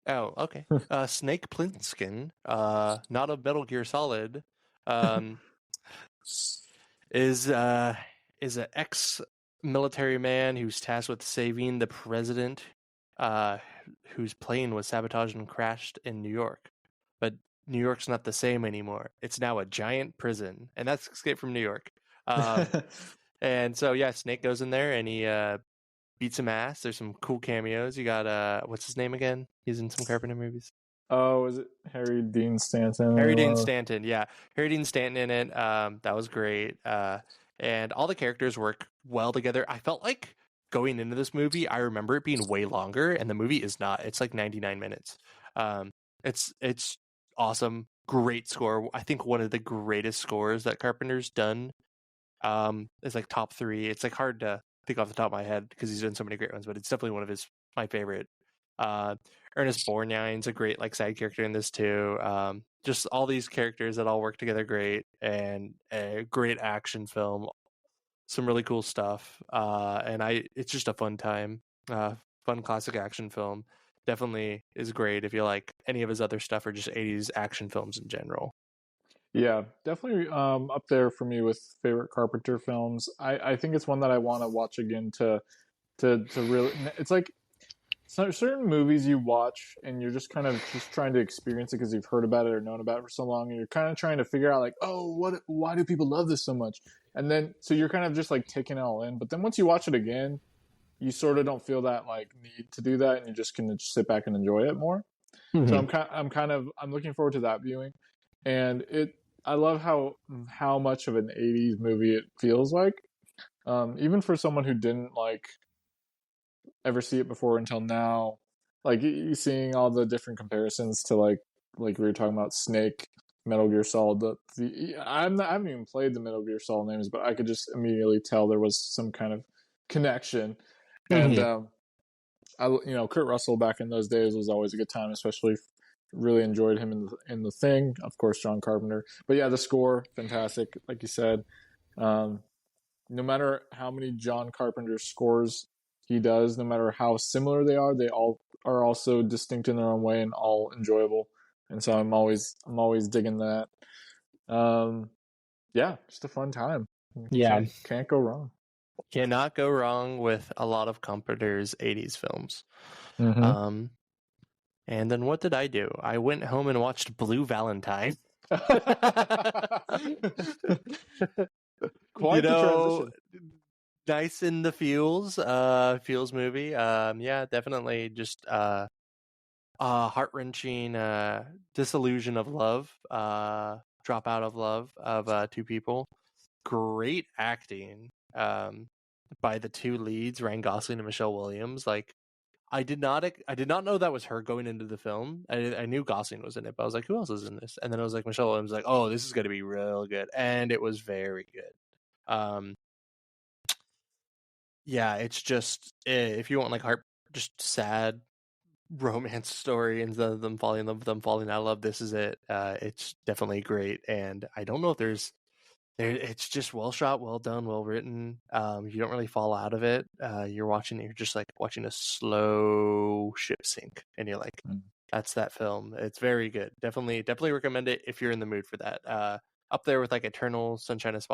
Oh, okay. Snake Plissken, not a Metal Gear Solid, um, is uh, is an ex-military man who's tasked with saving the president, uh, whose plane was sabotaged and crashed in New York. But New York's not the same anymore. It's now a giant prison, and that's Escape from New York. And so yeah, Snake goes in there and he beats some ass. There's some cool cameos. You got what's his name again? He's in some Carpenter movies. Oh, is it Harry Dean Stanton? Harry Dean Stanton, yeah. Harry Dean Stanton in it. That was great. and all the characters work well together. I felt like going into this movie, I remember it being way longer, and the movie is not. It's like 99 minutes. Um, it's awesome, great score. I think one of the greatest scores that Carpenter's done. It's like top three. It's like hard to think off the top of my head because he's done so many great ones, but it's definitely one of my favorite. Uh, Ernest Borgnine's a great like side character in this too. Just all these characters that all work together great, and a great action film. Some really cool stuff. And it's just a fun time. Fun classic action film. Definitely is great if you like any of his other stuff or just 80s action films in general. Yeah, definitely up there for me with favorite Carpenter films. I think it's one that I want to watch again to really. It's like certain movies you watch and you're just kind of just trying to experience it because you've heard about it or known about it for so long, and you're kind of trying to figure out like, oh, why do people love this so much? And then so you're kind of just like taking it all in. But then once you watch it again, you sort of don't feel that like need to do that, and you just can just sit back and enjoy it more. So Mm-hmm. I'm looking forward to that viewing, and I love how much of an '80s movie it feels like, even for someone who didn't like ever see it before until now. Like you seeing all the different comparisons to like we were talking about Snake, Metal Gear Solid. I haven't even played the Metal Gear Solid names, but I could just immediately tell there was some kind of connection, and Mm-hmm. Kurt Russell back in those days was always a good time, especially really enjoyed him in the Thing. Of course, John Carpenter. But yeah, the score fantastic, like you said. Um, no matter how many John Carpenter scores he does, no matter how similar they all are also distinct in their own way and all enjoyable. And so I'm always digging that. Um, yeah, just a fun time. Yeah. Can't go wrong. Cannot go wrong with a lot of Carpenter's 80s films. Mm-hmm. Um, and then what did I do? I went home and watched Blue Valentine. you Quite the know, transition. nice in the feels movie. Yeah, definitely just heart-wrenching disillusion of love, dropout of love of two people. Great acting by the two leads, Ryan Gosling and Michelle Williams. Like I did not know that was her going into the film. I knew Gosling was in it, but I was like, who else is in this? And then I was like, Michelle Williams. Like, oh, this is going to be real good, and it was very good. Yeah, it's just if you want like heart, just sad romance story instead of them falling in love, them falling out of love. This is it. It's definitely great, and I don't know if there's there. It's just well shot, well done, well written. You don't really fall out of it. You're just like watching a slow ship sink, and you're like, that's that film. It's very good. Definitely recommend it if you're in the mood for that. Up there with like Eternal Spotlight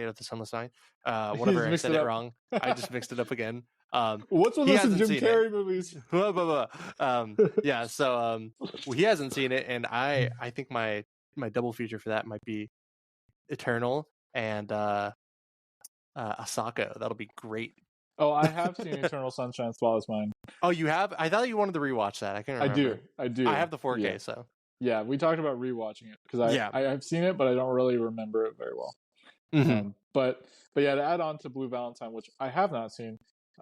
of the Sunless Night. He's Whatever, I mixed said it it up. wrong. I just mixed it up again. What's with He this in hasn't Jim seen it. Carrey movies? Yeah, so well, he hasn't seen it, and I think my double feature for that might be Eternal and Asako. That'll be great. Oh, I have seen Eternal Sunshine Spotless Mind. Oh, you have? I thought you wanted to rewatch that. I can't remember. I I do. have the 4K, Yeah. so Yeah, we talked about rewatching it because yeah. I've seen it, but I don't really remember it very well. Mm-hmm. But yeah, to add on to Blue Valentine, which I have not seen,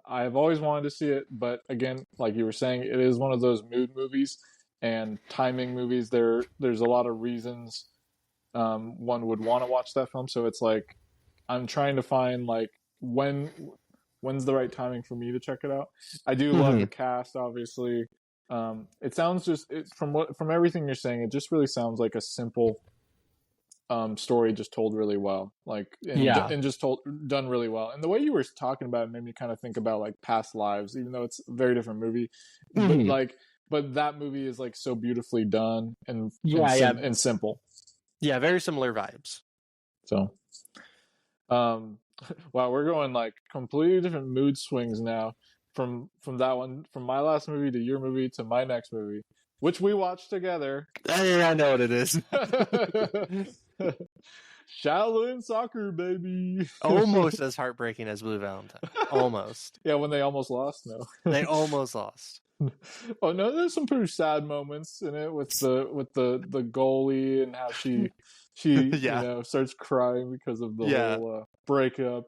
I have always wanted to see it, but again, like you were saying, it is one of those mood movies and timing movies. There's a lot of reasons one would want to watch that film, so it's like I'm trying to find like when's the right timing for me to check it out. I do love the cast, obviously. It sounds from everything you're saying, it just really sounds like a simple story just told really well, like Yeah. and just told done really well. And the way you were talking about it made me kind of think about like Past Lives, even though it's a very different movie, but Mm-hmm. like but that movie is like so beautifully done Yeah. and simple. Yeah, very similar vibes. So, um, wow, we're going like completely different mood swings now from that one, from my last movie to your movie to my next movie, which we watched together. I know what it is. Shaolin Soccer, baby. Almost as heartbreaking as Blue Valentine. Almost. Yeah, when they almost lost. No, They almost lost. oh no, there's some pretty sad moments in it with the goalie and how she, Yeah. starts crying because of the Yeah. whole breakup.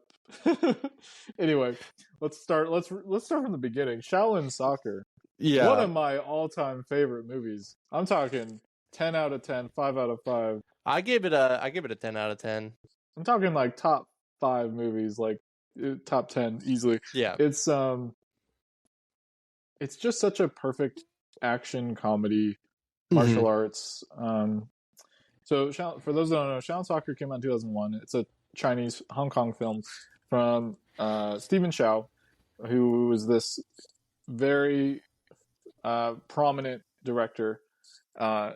Anyway, let's start from the beginning. Shaolin Soccer, one Yeah. of my all-time favorite movies. I'm talking 10 out of 10, 5 out of 5. I give it a 10 out of 10. I'm talking like top 5 movies, like top 10 easily. Yeah. It's it's just such a perfect action comedy, Hmm. martial arts. So for those that don't know, Shaolin Soccer came out in 2001. It's a Chinese Hong Kong film from Stephen Chow, who was this very prominent director uh,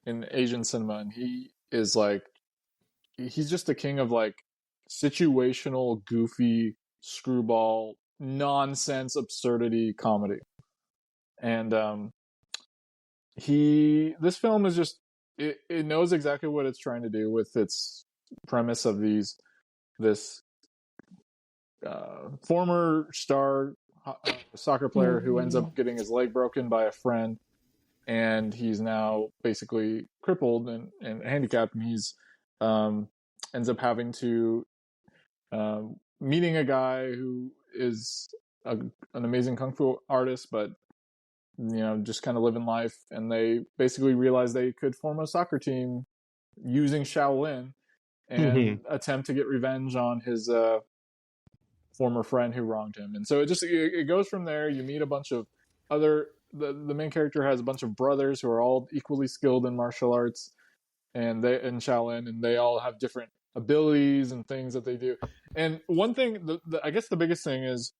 in Asian cinema, and he's just the king of like situational, goofy, screwball, nonsense, absurdity comedy. And this film is just it knows exactly what it's trying to do with its premise of this former star soccer player who ends up getting his leg broken by a friend, and he's now basically crippled and handicapped, and he's ends up having to meeting a guy who is an amazing kung fu artist, but just kind of living life, and they basically realized they could form a soccer team using Shaolin Hmm. and attempt to get revenge on his former friend who wronged him. And so it goes from there. You meet a bunch of other the main character has a bunch of brothers who are all equally skilled in martial arts and they in Shaolin, and they all have different abilities and things that they do. And one thing, I guess the biggest thing is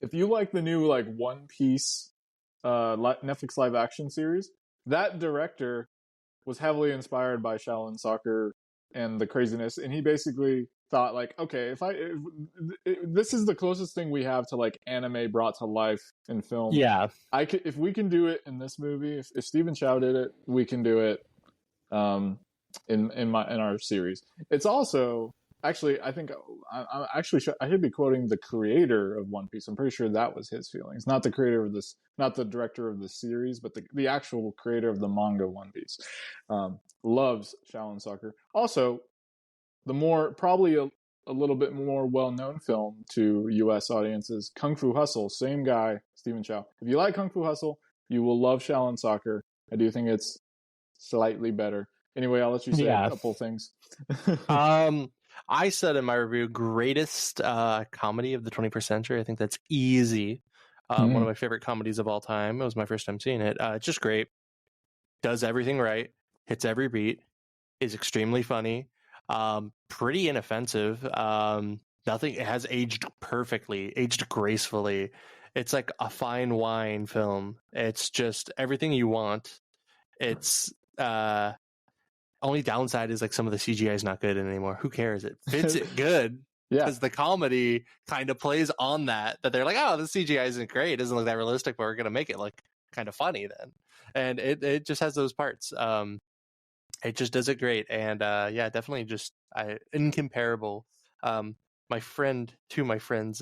if you like the new like One Piece Netflix live action series, that director was heavily inspired by Shaolin Soccer and the craziness, and he basically thought like, okay, if this is the closest thing we have to like anime brought to life in film. Yeah. If we can do it in this movie, if Stephen Chow did it, we can do it um, in our series. It's also actually I think I should be quoting the creator of One Piece. I'm pretty sure that was his feelings, not the creator of this, not the director of the series, but the actual creator of the manga One Piece. Loves Shaolin Soccer. Also, the more probably a little bit more well-known film to U.S. audiences, Kung Fu Hustle. Same guy, Stephen Chow. If you like Kung Fu Hustle, you will love Shaolin Soccer. I do think it's slightly better. Anyway, I'll let you say a Yeah. couple things. Um, I said in my review, greatest comedy of the 21st century. I think that's easy. One of Mm. my favorite comedies of all time. It was my first time seeing it. It's just great. Does everything right. Hits every beat. Is extremely funny. Pretty inoffensive. Nothing. It has aged perfectly. Aged gracefully. It's like a fine wine film. It's just everything you want. It's only downside is like some of the CGI is not good anymore. Who cares? It fits it good Yeah. because the comedy kind of plays on that they're like, oh, the CGI isn't great. It doesn't look that realistic, but we're going to make it look kind of funny then. And it just has those parts. It just does it great. And yeah, definitely just incomparable. My friend, two of my friends'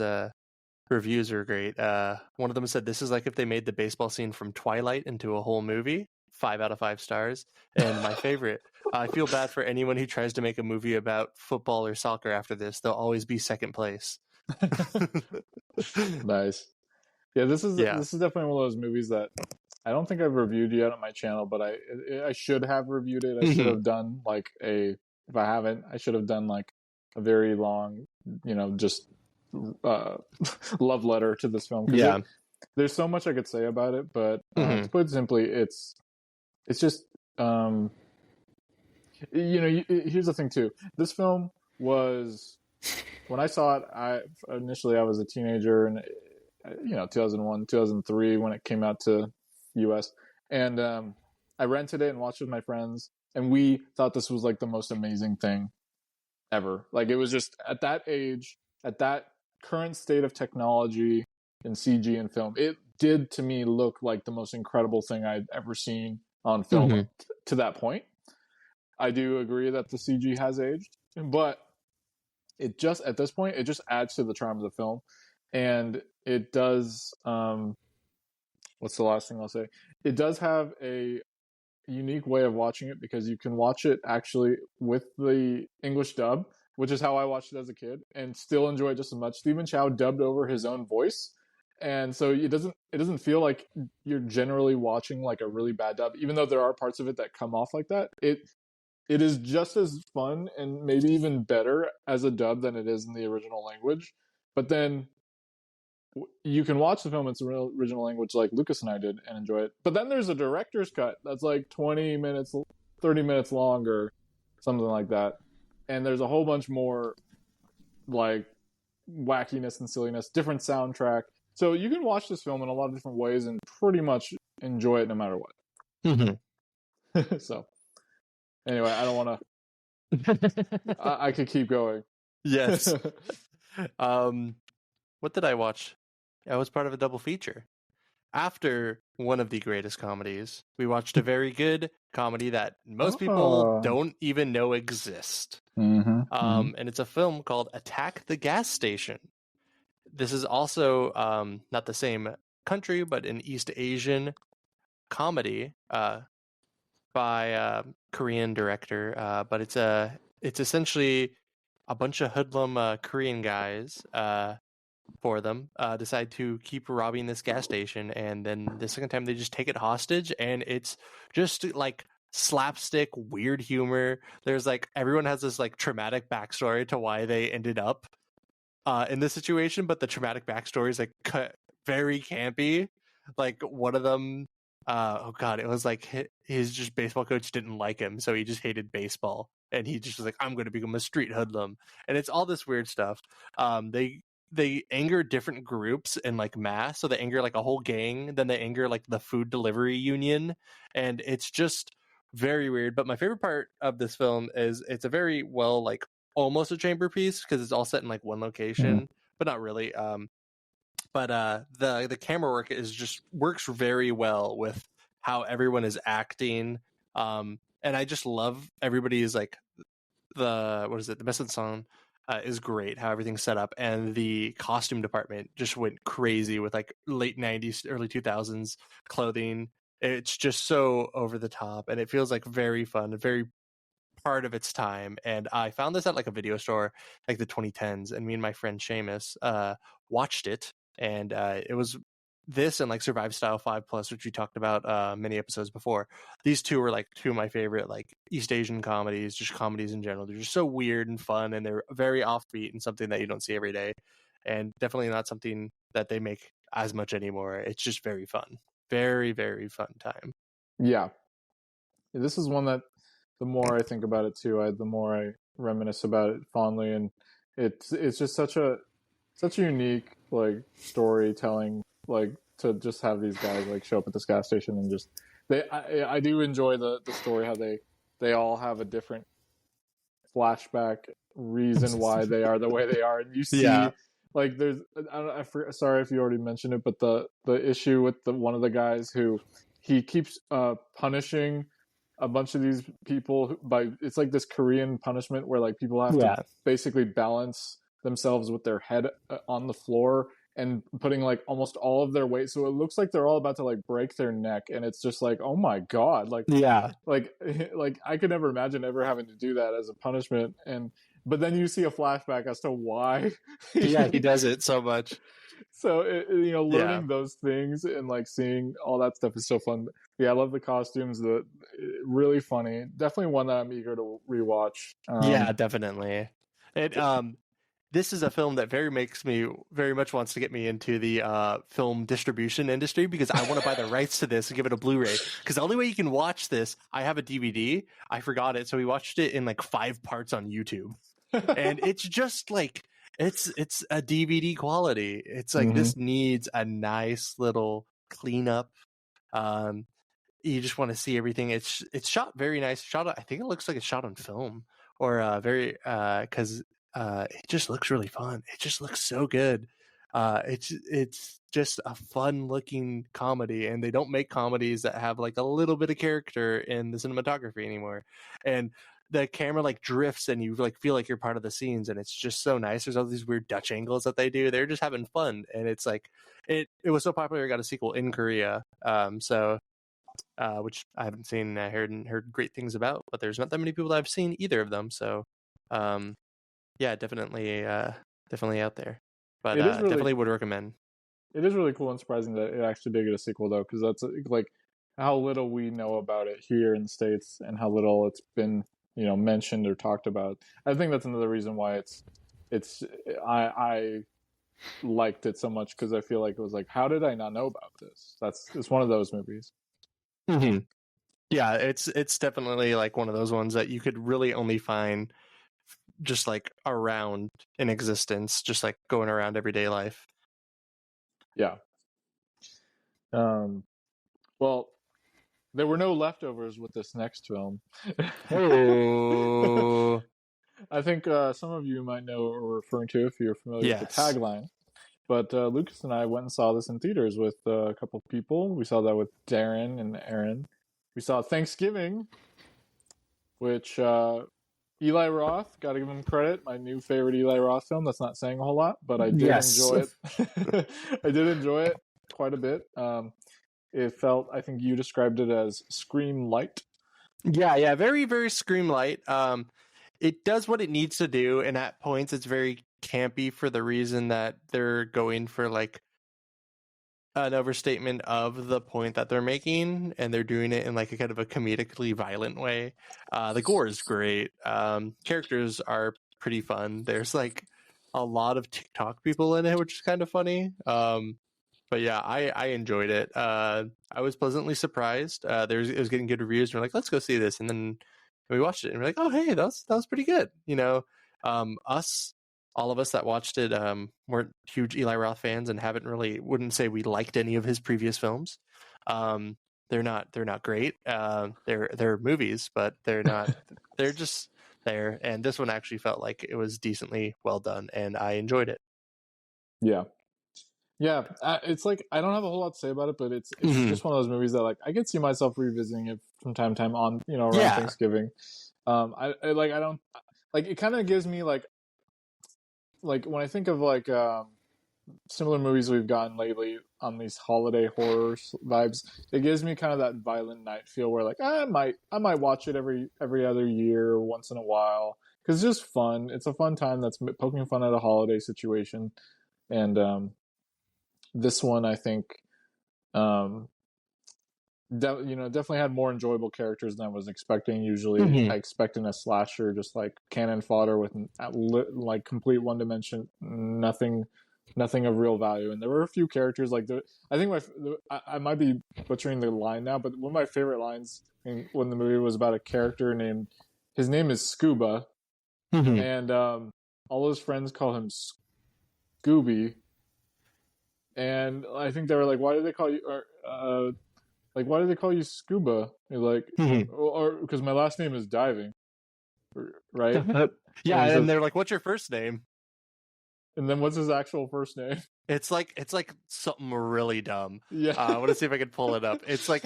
reviews are great. One of them said this is like if they made the baseball scene from Twilight into a whole movie. 5 out of 5 stars. And my favorite, I feel bad for anyone who tries to make a movie about football or soccer after this. They'll always be second place. Nice. Yeah, this is Yeah. definitely one of those movies that I don't think I've reviewed yet on my channel, but I should have reviewed it. I should Mhm. have done like if I haven't, I should have done like a very long, just uh, love letter to this film because Yeah. there's so much I could say about it. But to Mhm. put it simply, it's just here's the thing too. This film was when I saw it. I was a teenager, and 2001, 2003 when it came out to U.S. and I rented it and watched it with my friends, and we thought this was like the most amazing thing ever. Like it was just at that age, at that current state of technology in CG and film, it did to me look like the most incredible thing I'd ever seen on film Mhm. to that point. I do agree that the CG has aged, but it just at this point it just adds to the charm of the film, and it does. What's the last thing I'll say? It does have unique way of watching it because you can watch it actually with the English dub, which is how I watched it as a kid, and still enjoy it just as much. Stephen Chow dubbed over his own voice, and so it doesn't feel like you're generally watching like a really bad dub, even though there are parts of it that come off like that. It is just as fun and maybe even better as a dub than it is in the original language. But then you can watch the film in its original language like Lucas and I did and enjoy it. But then there's a director's cut that's like 20 minutes, 30 minutes longer, something like that. And there's a whole bunch more like wackiness and silliness, different soundtrack. So you can watch this film in a lot of different ways and pretty much enjoy it no matter what. So anyway, I don't want to. I could keep going. Yes. What did I watch? I was part of a double feature. After one of the greatest comedies, we watched a very good comedy that most people don't even know exist. And it's a film called Attack the Gas Station. This is also not the same country, but an East Asian comedy by a Korean director. But it's essentially a bunch of hoodlum Korean guys for them decide to keep robbing this gas station, and then the second time they just take it hostage, and it's just like slapstick weird humor. There's like everyone has this like traumatic backstory to why they ended up in this situation, but the traumatic backstory is like very campy. Like one of them oh god, it was like his just baseball coach didn't like him, so he just hated baseball, and he just was like, I'm going to become a street hoodlum, and it's all this weird stuff. They anger different groups in like mass, so they anger like a whole gang, then they anger like the food delivery union, and it's just very weird. But my favorite part of this film is it's a very well like almost a chamber piece because it's all set in like one location, but not really. But the camera work is just works very well with how everyone is acting, and I just love everybody's like the mise en scène is great, how everything's set up, and the costume department just went crazy with like late 90s early 2000s clothing. It's just so over the top, and it feels like very fun, very part of its time. And I found this at like a video store like the 2010s, and me and my friend Seamus watched it, and it was this and like Survive Style 5 Plus, which we talked about many episodes before. These two were like two of my favorite like East Asian comedies, just comedies in general. They're just so weird and fun, and they're very offbeat and something that you don't see every day, and definitely not something that they make as much anymore. It's just very fun, very very fun time. Yeah, this is one that the more I think about it too, the more I reminisce about it fondly, and it's just such a unique like storytelling, like to just have these guys like show up at this gas station and just I do enjoy the story, how they all have a different flashback reason why they are the way they are, and you see like there's sorry if you already mentioned it, but the issue with one of the guys who he keeps punishing a bunch of these people by, it's like this Korean punishment where like people have to basically balance themselves with their head on the floor and putting like almost all of their weight, so it looks like they're all about to like break their neck, and it's just like, oh my god, like like I could never imagine ever having to do that as a punishment. And but then you see a flashback as to why he does it so much. So learning those things and like seeing all that stuff is so fun. Yeah, I love the costumes. The really funny. Definitely one that I'm eager to rewatch. Yeah, definitely. It this is a film that very much wants to get me into the film distribution industry, because I want to buy the rights to this and give it a Blu-ray. Because the only way you can watch this, I have a DVD. I forgot it, so we watched it in like 5 parts on YouTube, and it's just like it's a DVD quality. It's like this needs a nice little cleanup. You just want to see everything. It's shot very nice. I think it looks like it's shot on film, or very because it just looks really fun. It just looks so good. It's just a fun looking comedy, and they don't make comedies that have like a little bit of character in the cinematography anymore. And the camera like drifts, and you like feel like you're part of the scenes, and it's just so nice. There's all these weird Dutch angles that they do. They're just having fun, and it's like it was so popular. It got a sequel in Korea. So which I haven't seen. I heard great things about, but there's not that many people that have seen either of them. So, yeah, definitely out there, but It is really definitely would recommend. it is really cool and surprising that it actually did get a sequel though, because that's like how little we know about it here in the States and how little it's been, mentioned or talked about. I think that's another reason why it's I liked it so much, because I feel like it was like, how did I not know about this? It's one of those movies. Hmm. Yeah, it's definitely like one of those ones that you could really only find just like around in existence, just like going around everyday life. Yeah. Um. Well, there were no leftovers with this next film. Oh, I think some of you might know what we're referring to if you're familiar with the yes. tagline. But Lucas and I went and saw this in theaters with a couple of people. We saw that with Darren and Aaron. We saw Thanksgiving, which Eli Roth, got to give him credit. My new favorite Eli Roth film. That's not saying a whole lot, but I did Yes. enjoy it. I did enjoy it quite a bit. It felt, I think you described it as Scream Light. Yeah, very, very Scream light. It does what it needs to do, and at points it's very campy for the reason that they're going for like an overstatement of the point that they're making, and they're doing it in like a kind of a comedically violent way. The gore is great. Characters are pretty fun. There's like a lot of TikTok people in it, which is kind of funny. But yeah, I enjoyed it. I was pleasantly surprised. It was getting good reviews, and we're like, let's go see this. And then we watched it, and we're like, oh hey, that was pretty good. All of us that watched it, weren't huge Eli Roth fans and wouldn't say we liked any of his previous films. Um, they're not great. They're movies, but they're not. They're just there. And this one actually felt like it was decently well done, and I enjoyed it. Yeah. Yeah, it's like I don't have a whole lot to say about it, but it's Mhm. just one of those movies that like I could see myself revisiting it from time to time on around Yeah. Thanksgiving. I don't like it. Kind of gives me like when I think of like similar movies we've gotten lately on these holiday horror vibes. It gives me kind of that Violent Night feel where like I might watch it every other year, once in a while, because it's just fun. It's a fun time that's poking fun at a holiday situation, and this one I think um, definitely had more enjoyable characters than I was expecting. Usually, I Mhm. expect in a slasher just like cannon fodder with like complete one dimension, nothing of real value. And there were a few characters like I think I might be butchering the line now, but one of my favorite lines when the movie was about a character named his name is Scuba, Mhm. and all his friends call him Scooby, and I think they were like, "Why do they call you?" Like, why do they call you Scuba? You're like, Mhm. or because my last name is Diving, right? And Yeah, he and says, they're like, "What's your first name?" and then what's his actual first name? It's like something really dumb. Yeah, I want to see if I can pull it up. It's like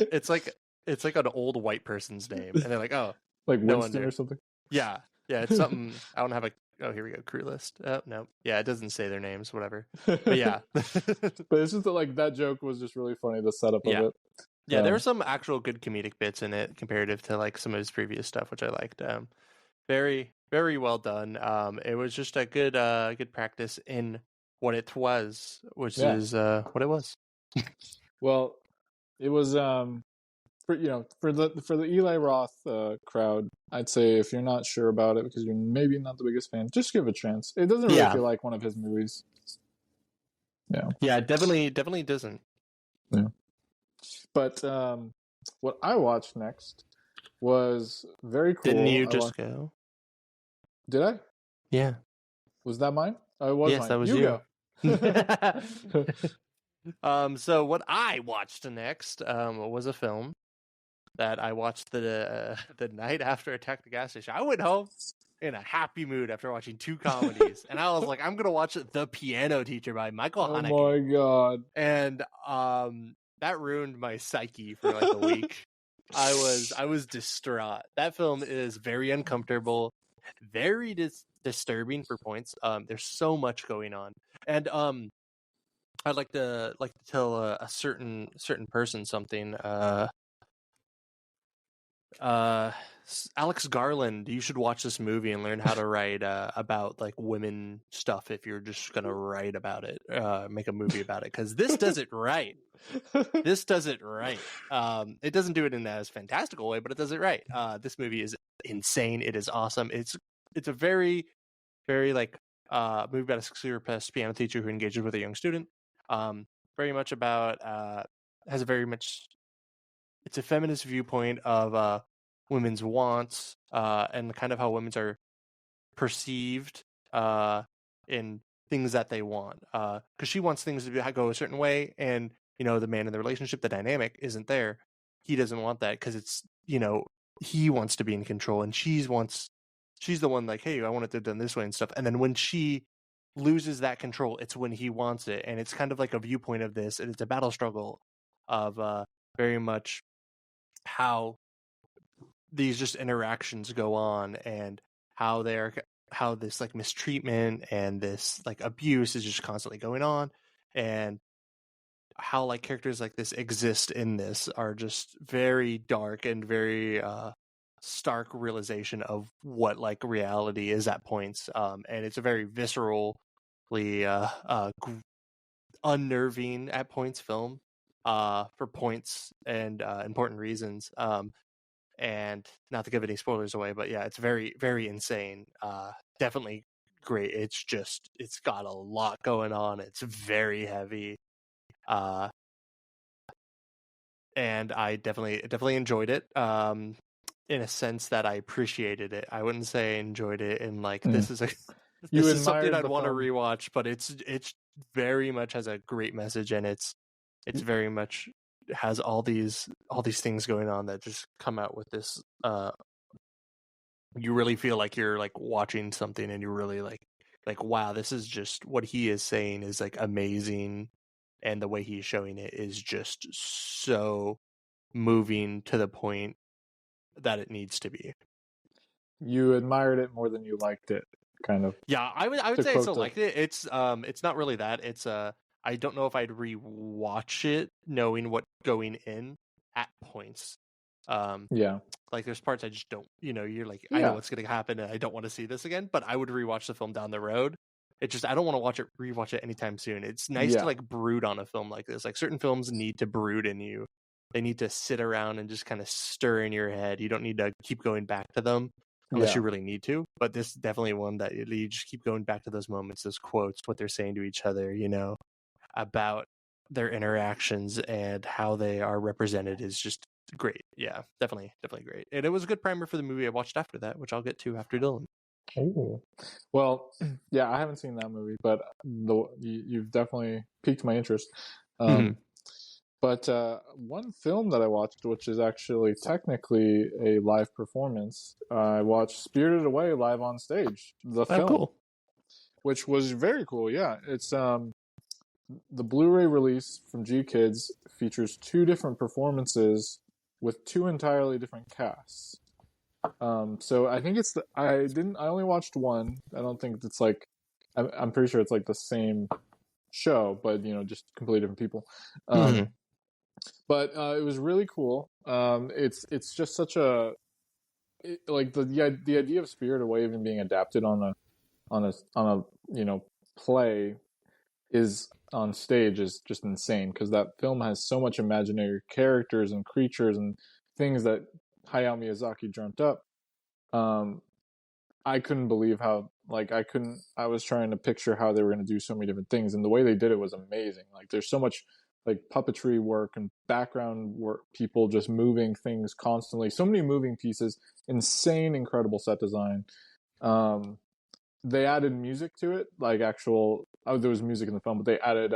an old white person's name, and they're like, "Oh, like no Winston or wonder." something. Yeah, yeah, it's something. I don't have a. Oh, here we go. Crew list. Oh no, yeah, it doesn't say their names. Whatever. But yeah, But it's just that, like, that joke was just really funny. The setup of yeah, it. yeah. There were some actual good comedic bits in it, comparative to like some of his previous stuff, which I liked. Very, very well done. It was just a good practice in what it was, which Yeah. is what it was. Well, it was for the Eli Roth crowd. I'd say if you're not sure about it because you're maybe not the biggest fan, just give it a chance. It doesn't really Yeah, feel like one of his movies. Yeah. yeah, definitely doesn't. Yeah. But what I watched next was very Didn't cool. you just go? Did I? Yeah. Was that mine? Oh, it was Yes, mine. that was You you. go. So what I watched next was a film that I watched the night after Attack the Gas Station. I went home in a happy mood after watching two comedies, and I was like, I'm gonna watch The Piano Teacher by Michael Oh my Haneke, god. and that ruined my psyche for like a week. I was distraught. That film is very uncomfortable, very disturbing for points. There's so much going on, and I'd like to tell a certain person something. Uh, Alex Garland, you should watch this movie and learn how to write about like women stuff if you're just gonna write about it, make a movie about it, because this does it right. This does it right. It doesn't do it in as fantastical way, but it does it right. This movie is insane. It is awesome. It's a very, very like movie about a 6-year piano teacher who engages with a young student. Very much about has a very much it's a feminist viewpoint of women's wants and kind of how women's are perceived in things that they want. Because she wants things to go a certain way, and the man in the relationship, the dynamic isn't there. He doesn't want that because it's he wants to be in control, and she's the one like, hey, I want it to done this way and stuff. And then when she loses that control, it's when he wants it, and it's kind of like a viewpoint of this, and it's a battle struggle of very much how these just interactions go on, and how this like mistreatment and this like abuse is just constantly going on, and how like characters like this exist in this are just very dark and very stark realization of what like reality is at points, and it's a very viscerally unnerving at points film for points and important reasons, and not to give any spoilers away, but yeah, it's very, very insane. Definitely great. It's got a lot going on. It's very heavy. And I definitely enjoyed it. In a sense that I appreciated it. I wouldn't say I enjoyed it in like this is You something admired I'd the want to film. rewatch, but it's very much has a great message, and it's very much has all these things going on that just come out with this you really feel like you're like watching something, and you're really like wow, this is just what he is saying is like amazing, and the way he's showing it is just so moving to the point that it needs to be. You admired it more than you liked it, kind of, Yeah, I would to say I still quote the. liked it. It's not really that. It's I don't know if I'd rewatch it knowing what going in at points. Um Yeah. like there's parts I just don't, you're like, I know Yeah. what's gonna happen and I don't want to see this again, but I would rewatch the film down the road. It just I don't want to rewatch it anytime soon. It's nice to Yeah. like brood on a film like this. Like certain films need to brood in you. They need to sit around and just kind of stir in your head. You don't need to keep going back to them unless you Yeah. really need to. But this is definitely one that you just keep going back to those moments, those quotes, what they're saying to each other, about their interactions and how they are represented is just great. Yeah, definitely great. And it was a good primer for the movie I watched after that, which I'll get to after Dylan. Oh. Well, yeah, I haven't seen that movie, but you've definitely piqued my interest. Um, but one film that I watched, which is actually technically a live performance, I watched Spirited Away live on stage, the Oh, film, cool. which was very cool. Yeah, it's the Blu-ray release from G Kids features 2 different performances with 2 entirely different casts. So I think I only watched one. I don't think it's like, I'm pretty sure it's like the same show, but just completely different people. But it was really cool. It's just such like the idea of Spirit Away even being adapted on a play is on stage is just insane, because that film has so much imaginary characters and creatures and things that Hayao Miyazaki dreamt up. I couldn't believe how, like, I was trying to picture how they were going to do so many different things, and the way they did it was amazing. Like, there's so much like puppetry work and background work, people just moving things constantly, so many moving pieces, insane, incredible set design. Um, they added music to it, like there was music in the film, but they added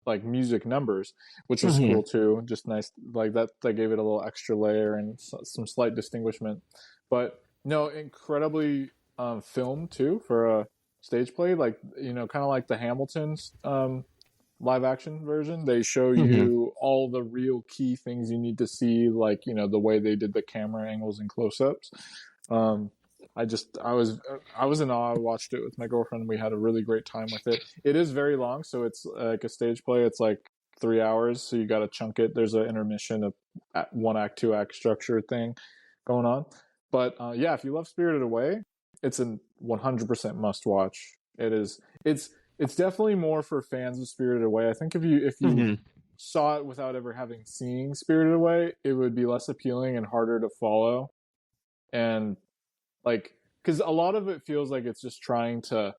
like music numbers, which was cool too. Just nice, like that gave it a little extra layer and some slight distinguishment. But no, incredibly filmed too for a stage play. Like, kind of like the Hamilton's live action version. They show you all the real key things you need to see, like the way they did the camera angles and close ups. I was in awe. I watched it with my girlfriend. We had a really great time with it. It is very long, so it's like a stage play. It's like 3 hours, so you got to chunk it. There's an intermission of 1 act, 2 act structure thing. going on. But yeah, if you love Spirited Away, it's a 100% must watch. It is. It's definitely more for fans of Spirited Away. I think if you saw it without ever having seen Spirited Away, it would be less appealing and harder to follow. And like, because a lot of it feels like it's just trying to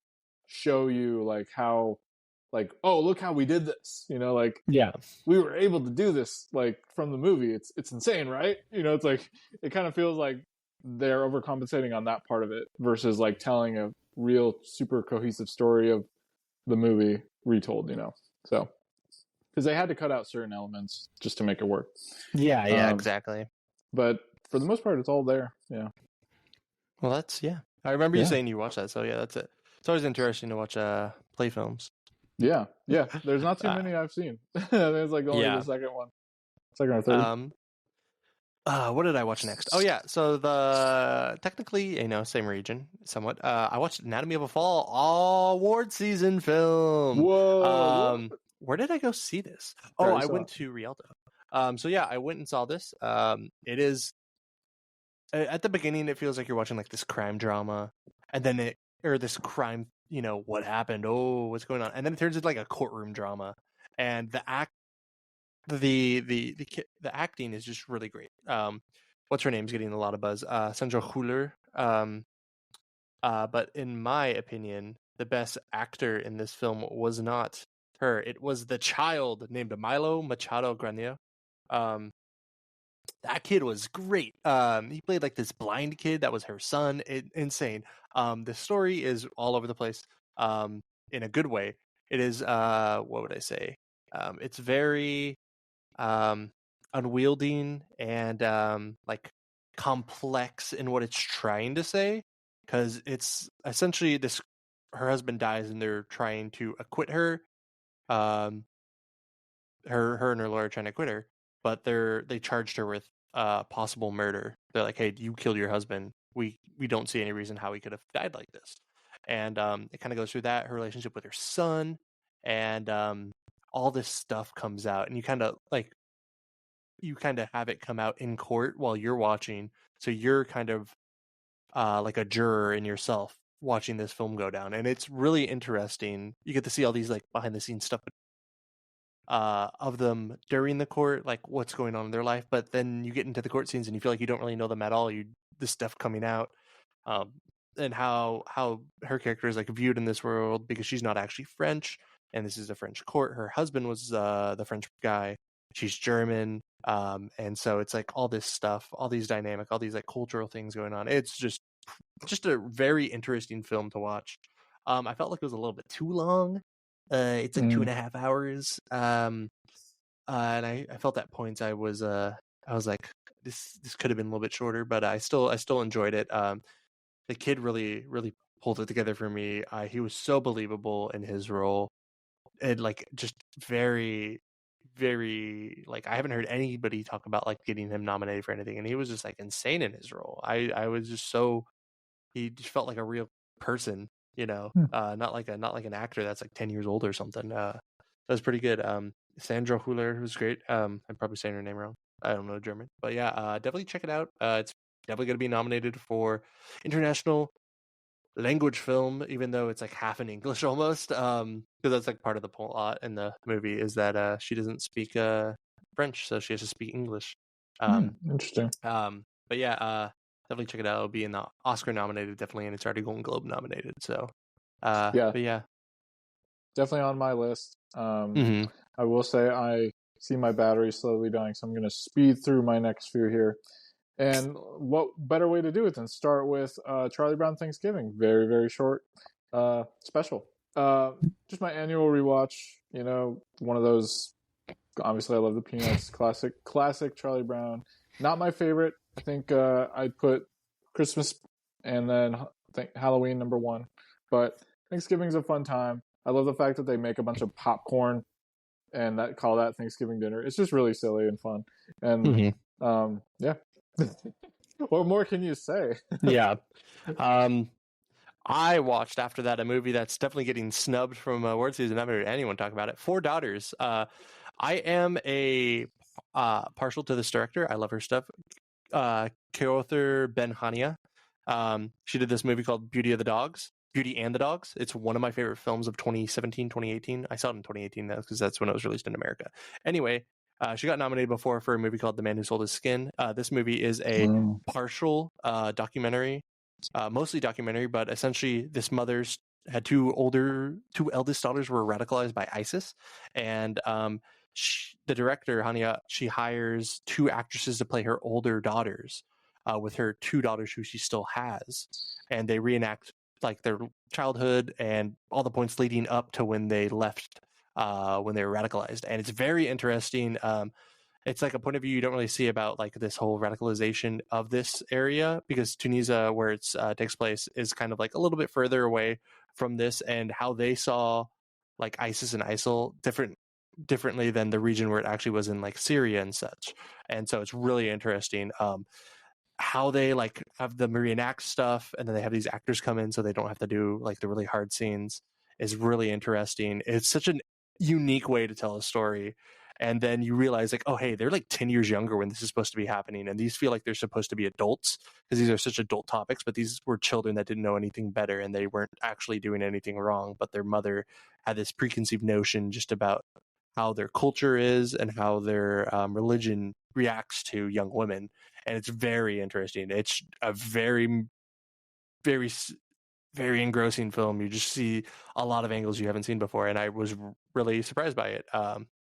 show you like how, like, oh, look how we did this, like Yeah. we were able to do this, like, from the movie. It's insane, right? It's like it kind of feels like they're overcompensating on that part of it versus like telling a real super cohesive story of the movie retold, so because they had to cut out certain elements just to make it work. Yeah, exactly. But for the most part, it's all there. Yeah. Well, I remember you saying you watched that, so yeah, that's it. It's always interesting to watch play films. Yeah. There's not too many I've seen. There's like only the second or third. What did I watch next? Oh yeah, so technically, same region, somewhat. I watched Anatomy of a Fall award season film. Whoa! Where did I go see this? I went to Rialto. So yeah, I went and saw this. It is at the beginning, it feels like you're watching like this crime drama, and then this crime, what happened? Oh, what's going on? And then it turns into like a courtroom drama, and the acting is just really great. What's her name's getting a lot of buzz? Sandra Hüller. But in my opinion, the best actor in this film was not her. It was the child named Milo Machado Granillo. That kid was great. He played like this blind kid that was her son. Insane. The story is all over the place. In a good way. It is. What would I say? It's very unwieldy and like complex in what it's trying to say, because it's essentially her husband dies and they're trying to acquit her. Her and her lawyer are trying to acquit her, but they charged her with possible murder. They're like, hey, you killed your husband. We don't see any reason how he could have died like this. And it kind of goes through that, her relationship with her son, and all this stuff comes out, and you kind of have it come out in court while you're watching. So you're kind of like a juror in yourself watching this film go down. And it's really interesting. You get to see all these like behind the scenes stuff of them during the court, like what's going on in their life. But then you get into the court scenes and you feel like you don't really know them at all. This stuff coming out. And how her character is like viewed in this world, because she's not actually French, and this is a French court. Her husband was the French guy. She's German, and so it's like all this stuff, all these dynamic, all these like cultural things going on. It's just a very interesting film to watch. I felt like it was a little bit too long. It's like 2.5 hours, and I felt at points I was like, this could have been a little bit shorter, but I still enjoyed it. The kid really, really pulled it together for me. He was so believable in his role, and like just very, very like, I haven't heard anybody talk about like getting him nominated for anything, and he was just like insane in his role. I was just he just felt like a real person, not like an actor that's like 10 years old or something. That was pretty good. Sandra Hüller was great. I'm probably saying her name wrong. I don't know German, but yeah, definitely check it out. It's definitely going to be nominated for international language film, even though it's like half in English almost. Because that's like part of the plot in the movie is that she doesn't speak French, so she has to speak English. Interesting. But yeah, definitely check it out. It'll be in the Oscar nominated, definitely, and it's already Golden Globe nominated. So, yeah, but yeah, definitely on my list. mm-hmm. I will say I see my battery slowly dying, so I'm going to speed through my next few here. And what better way to do it than start with Charlie Brown Thanksgiving? Very, very short, special. Just my annual rewatch. One of those. Obviously, I love the Peanuts. Classic Charlie Brown. Not my favorite. I think I'd put Christmas and then Halloween number 1. But Thanksgiving's a fun time. I love the fact that they make a bunch of popcorn and call that Thanksgiving dinner. It's just really silly and fun. And yeah. What more can you say? Yeah. I watched after that a movie that's definitely getting snubbed from award season. I haven't heard anyone talk about it. 4 Daughters. I am a partial to this director. I love her stuff. Kyothir Ben-Hania. She did this movie called Beauty and the Dogs. It's one of my favorite films of 2017, 2018. I saw it in 2018 though, because that's when it was released in America. Anyway, she got nominated before for a movie called The Man Who Sold His Skin. This movie is a partial documentary, mostly documentary, but essentially this mother's had two eldest daughters were radicalized by ISIS, and the director Hania, she hires two actresses to play her older daughters, with her two daughters who she still has, and they reenact like their childhood and all the points leading up to when they left, when they were radicalized, and it's very interesting. It's like a point of view you don't really see about like this whole radicalization of this area, because Tunisia, where it takes place, is kind of like a little bit further away from this, and how they saw like ISIS and ISIL differently than the region where it actually was in like Syria and such. And so it's really interesting how they like have the reenact stuff, and then they have these actors come in so they don't have to do like the really hard scenes, is really interesting. It's such a unique way to tell a story. And then you realize like, oh, hey, they're like 10 years younger when this is supposed to be happening. And these feel like they're supposed to be adults because these are such adult topics, but these were children that didn't know anything better and they weren't actually doing anything wrong. But their mother had this preconceived notion just about how their culture is and how their religion reacts to young women. And it's very interesting. It's a very, very, very engrossing film. You just see a lot of angles you haven't seen before. And I was really surprised by it.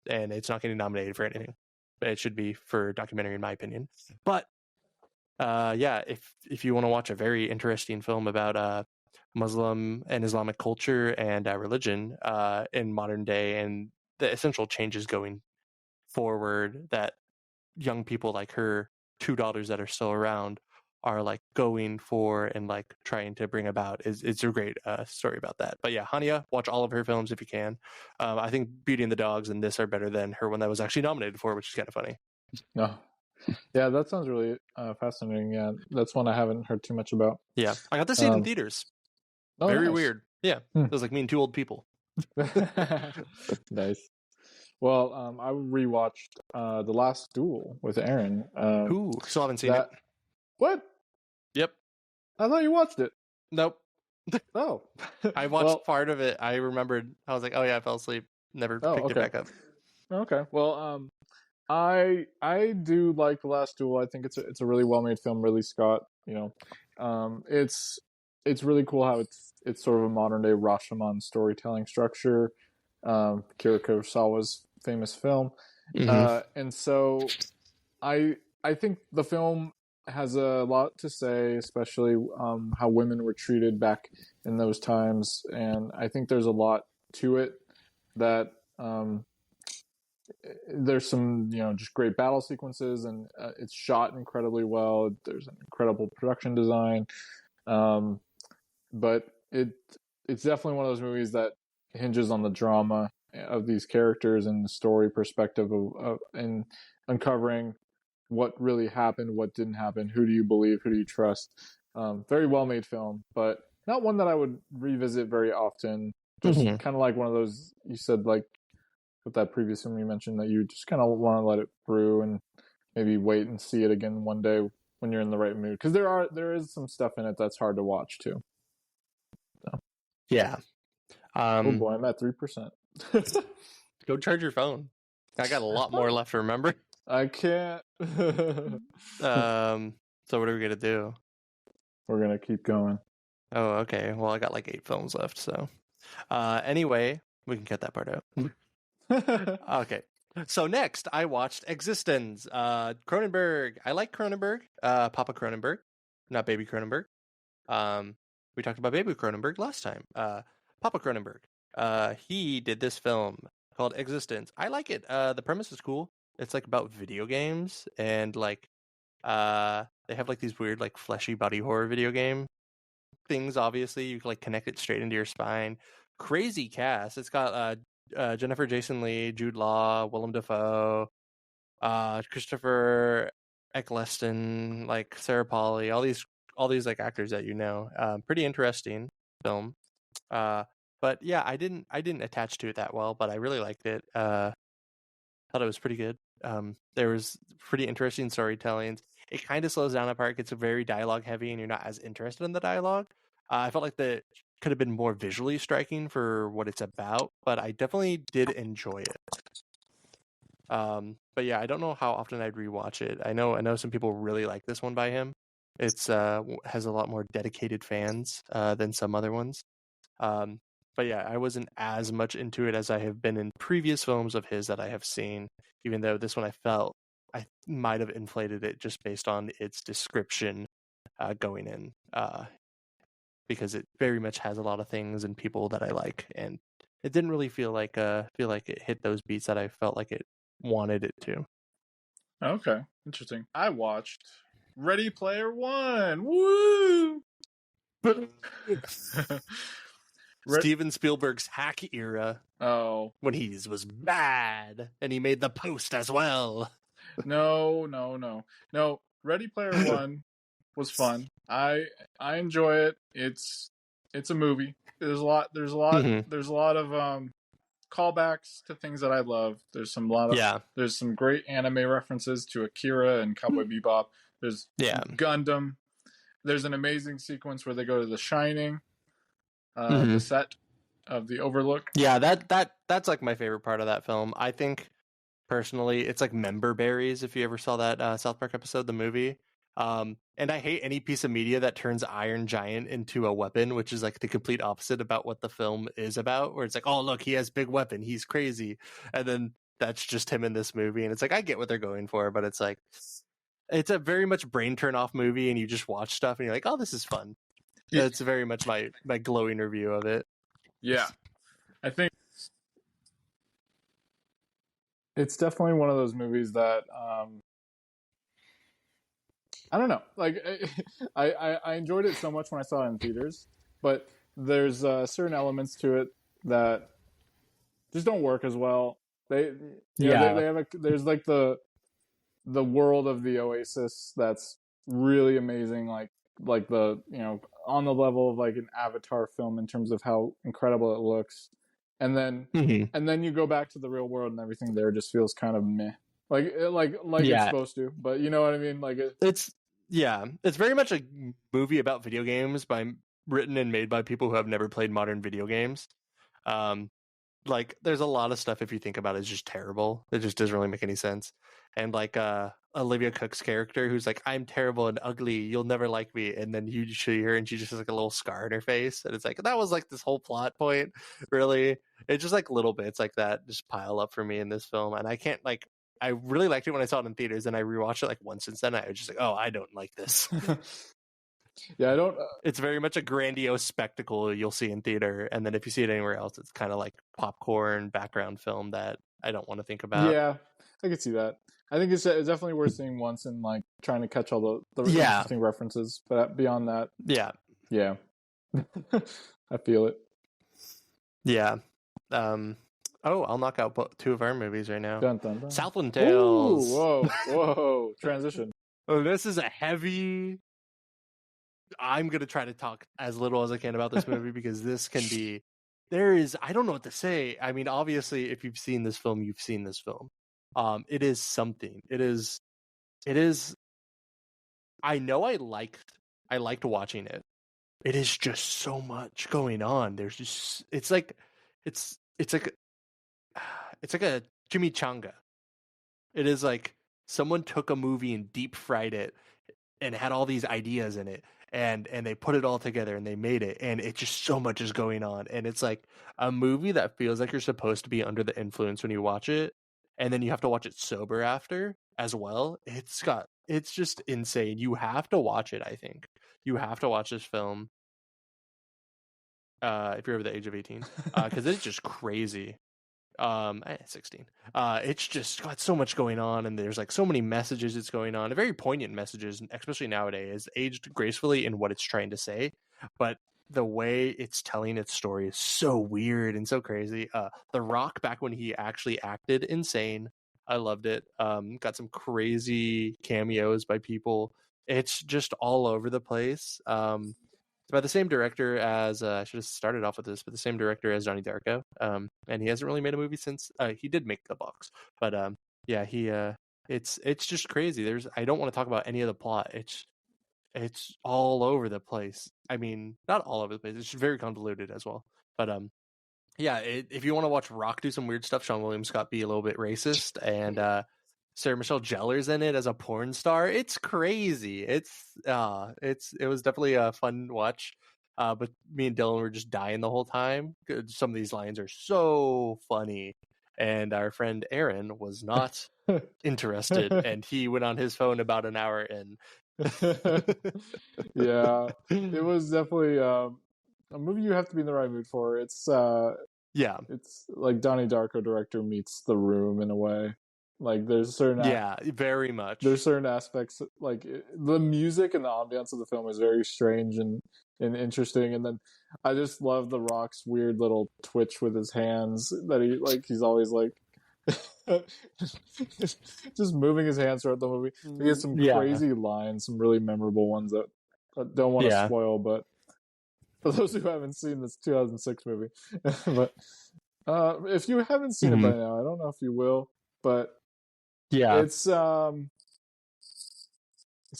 And it's not getting nominated for anything. It should be for documentary, in my opinion. But yeah, if you want to watch a very interesting film about Muslim and Islamic culture and religion in modern day, and the essential changes going forward that young people like her two daughters that are still around are like going for and like trying to bring about, it's a great story about that. But yeah, Hania, watch all of her films if you can. I think Beauty and the Dogs and this are better than her one that was actually nominated for, which is kind of funny. No. Yeah, that sounds really fascinating. Yeah, that's one I haven't heard too much about. Yeah, I got to see it in theaters. Oh, very nice. weird. Yeah, it was like me and two old people. Nice. Well, I rewatched The Last Duel with Aaron. Ooh, still haven't seen it. What? Yep. I thought you watched it. Nope. Oh. I watched part of it. I remembered. I was like, oh yeah, I fell asleep. Never picked it back up. Okay. Well, I do like The Last Duel. I think it's a really well made film. Ridley Scott, it's really cool how it's sort of a modern day Rashomon storytelling structure. Akira Kurosawa's famous film, and so I think the film has a lot to say, especially how women were treated back in those times, and I think there's a lot to it that. There's some, just great battle sequences, and it's shot incredibly well. There's an incredible production design, but it's definitely one of those movies that hinges on the drama of these characters and the story perspective of and uncovering what really happened, what didn't happen, who do you believe, who do you trust. Very well made film, but not one that I would revisit very often. Just kind of like one of those, you said, like with that previous film you mentioned, that you just kind of want to let it brew and maybe wait and see it again one day when you're in the right mood, because there is some stuff in it that's hard to watch too. So. Yeah. Oh boy, I'm at 3%. Go charge your phone. I got a lot more left to remember. I can't. So what are we gonna do? We're gonna keep going. Oh, okay. Well, I got like 8 films left, so anyway, we can cut that part out. Okay. So next, I watched Existence. Cronenberg. I like Cronenberg. Papa Cronenberg, not Baby Cronenberg. We talked about Baby Cronenberg last time. Papa Cronenberg. He did this film called Existence. I like it. The premise is cool. It's like about video games, and like they have like these weird like fleshy body horror video game things. Obviously, you can like connect it straight into your spine. Crazy cast. It's got Jennifer Jason Leigh, Jude Law, Willem Dafoe, Christopher Eccleston, like Sarah Polley, all these like actors that pretty interesting film. But yeah, I didn't attach to it that well, but I really liked it. Thought it was pretty good. There was pretty interesting storytelling. it kind of slows down that part. It gets very dialogue heavy, and you're not as interested in the dialogue. I felt like the could have been more visually striking for what it's about, but I definitely did enjoy it. But yeah, I don't know how often I'd rewatch it. I know some people really like this one by him. It's has a lot more dedicated fans than some other ones. But yeah, I wasn't as much into it as I have been in previous films of his that I have seen, even though this one I felt I might have inflated it just based on its description going in, because it very much has a lot of things and people that I like, and it didn't really feel like it hit those beats that I felt like it wanted it to. Okay, interesting. I watched Ready Player One. Woo! Steven Spielberg's hack era. Oh, when he was bad, and he made the post as well. No. Ready Player One was fun. I enjoy it. It's a movie. There's a lot of callbacks to things that I love. There's some great anime references to Akira and Cowboy Bebop. There's Gundam. There's an amazing sequence where they go to The Shining, the set of the Overlook. Yeah, that's like my favorite part of that film. I think personally, it's like Member Berries. If you ever saw that South Park episode, the movie. And I hate any piece of media that turns Iron Giant into a weapon, which is like the complete opposite about what the film is about, where it's like, oh, look, he has big weapon. He's crazy. And then that's just him in this movie. And it's like, I get what they're going for, but it's like, it's a very much brain turn off movie. And you just watch stuff and you're like, oh, this is fun. Yeah. It's very much my glowing review of it. Yeah. I think it's definitely one of those movies that, I don't know. Like, I enjoyed it so much when I saw it in theaters, but there's certain elements to it that just don't work as well. They have there's like the world of the Oasis that's really amazing. Like the on the level of like an Avatar film in terms of how incredible it looks, and then you go back to the real world and everything there just feels kind of meh. Like it's supposed to, but you know what I mean? Like it's very much a movie about video games written and made by people who have never played modern video games. Like there's a lot of stuff, if you think about it, is just terrible. It just doesn't really make any sense. And like Olivia Cook's character, who's like, I'm terrible and ugly, you'll never like me, and then you see her and she just has like a little scar on her face, and it's like, that was like this whole plot point, really. It's just like little bits like that just pile up for me in this film, and I can't like, I really liked it when I saw it in theaters, and I rewatched it like once since then. I was just like, oh, I don't like this. Yeah, I don't. It's very much a grandiose spectacle you'll see in theater, and then if you see it anywhere else, it's kind of like popcorn background film that I don't want to think about. Yeah, I could see that. I think it's definitely worth seeing once and like trying to catch all the interesting references. But beyond that, yeah, I feel it. Yeah. I'll knock out two of our movies right now. Dun, dun, dun. Southland Tales. Ooh, whoa, transition. Oh, this is a heavy. I'm gonna try to talk as little as I can about this movie because this can be. I don't know what to say. I mean, obviously, if you've seen this film, you've seen this film. It is something. It is. I know I liked watching it. It is just so much going on. There's just. It's like a chimichanga. It is like someone took a movie and deep fried it and had all these ideas in it, and they put it all together and they made it, and it's just so much is going on, and it's like a movie that feels like you're supposed to be under the influence when you watch it, and then you have to watch it sober after as well. It's just insane. You have to watch it. I think you have to watch this film if you're over the age of 18, because it's just crazy. 16. It's just got so much going on, and there's like so many messages it's going on, very poignant messages, especially nowadays, aged gracefully in what it's trying to say, but the way it's telling its story is so weird and so crazy. The Rock, back when he actually acted insane, I loved it. Got some crazy cameos by people. It's just all over the place. It's by the same director as I should have started off with this, but the same director as Johnny Darko. And he hasn't really made a movie since. He did make The Box, but yeah, he It's just crazy. I don't want to talk about any of the plot. It's all over the place. I mean, not all over the place. It's very convoluted as well. But yeah, if you want to watch Rock do some weird stuff, Sean William Scott be a little bit racist, and Sarah Michelle Gellar's in it as a porn star. It's crazy. It was definitely a fun watch. But me and Dylan were just dying the whole time. Some of these lines are so funny, and our friend Aaron was not interested, and he went on his phone about an hour in. Yeah, it was definitely a movie you have to be in the right mood for. It's like Donnie Darko director meets The Room in a way. Like there's very much. There's certain aspects, like the music and the ambiance of the film is very strange and interesting. And then I just love The Rock's weird little twitch with his hands that he's always like just moving his hands throughout the movie. He has some crazy lines, some really memorable ones that I don't want to spoil, but for those who haven't seen this 2006 movie, but if you haven't seen it by now, I don't know if you will, but it's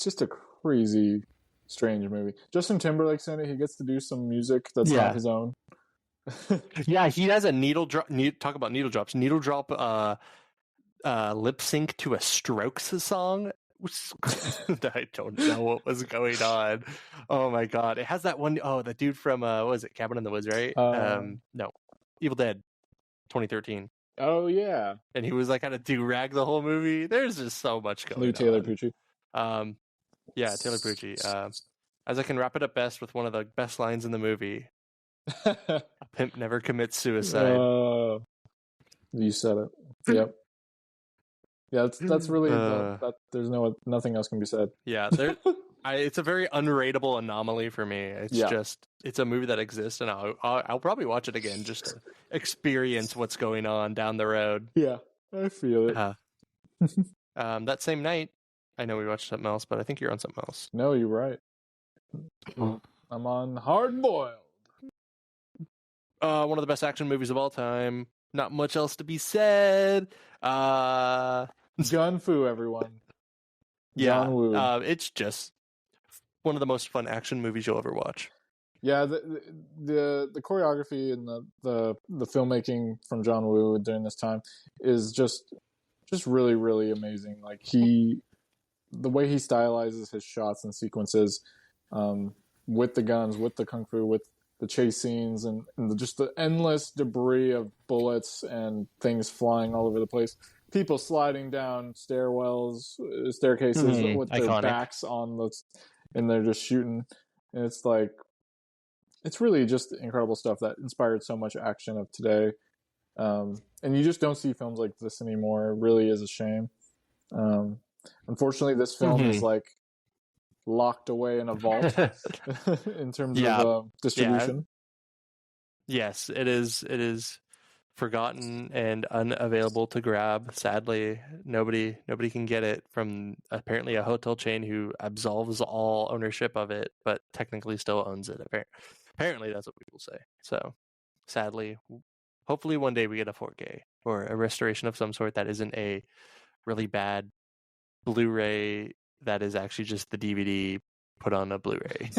just a crazy, strange movie. Justin Timberlake's in it. He gets to do some music that's not his own. Yeah, he has a needle drop. Talk about needle drops. Needle drop lip sync to a Strokes song. I don't know what was going on. Oh my god! It has that one. Oh, the dude from what was it? Cabin in the Woods, right? No, Evil Dead, 2013. Oh yeah, and he was like kind of do-rag the whole movie. There's just so much going on. Taylor Pucci. Yeah, Taylor Pucci. As I can wrap it up best with one of the best lines in the movie. A pimp never commits suicide. You said it. Yep. Yeah, that's really there's nothing else can be said. Yeah, it's a very unrateable anomaly for me. It's a movie that exists, and I'll probably watch it again just to experience what's going on down the road. Yeah, I feel it. That same night, I know we watched something else, but I think you're on something else. No, you're right. I'm on Hard Boiled. One of the best action movies of all time. Not much else to be said. Gun Fu, everyone. John Woo. It's just one of the most fun action movies you'll ever watch. Yeah, the choreography and the filmmaking from John Woo during this time is just really, really amazing. Like the way he stylizes his shots and sequences, with the guns, with the kung fu, with the chase scenes, and just the endless debris of bullets and things flying all over the place. People sliding down stairwells, staircases with their backs on and they're just shooting. And it's like, it's really just incredible stuff that inspired so much action of today. And you just don't see films like this anymore. It really is a shame. Unfortunately, this film is like locked away in a vault in terms of distribution. Yes, it is forgotten and unavailable to grab. Sadly, nobody can get it from apparently a hotel chain who absolves all ownership of it, but technically still owns it. Apparently, that's what people say. So, sadly, hopefully one day we get a 4K or a restoration of some sort that isn't a really bad Blu-ray that is actually just the DVD put on a Blu-ray.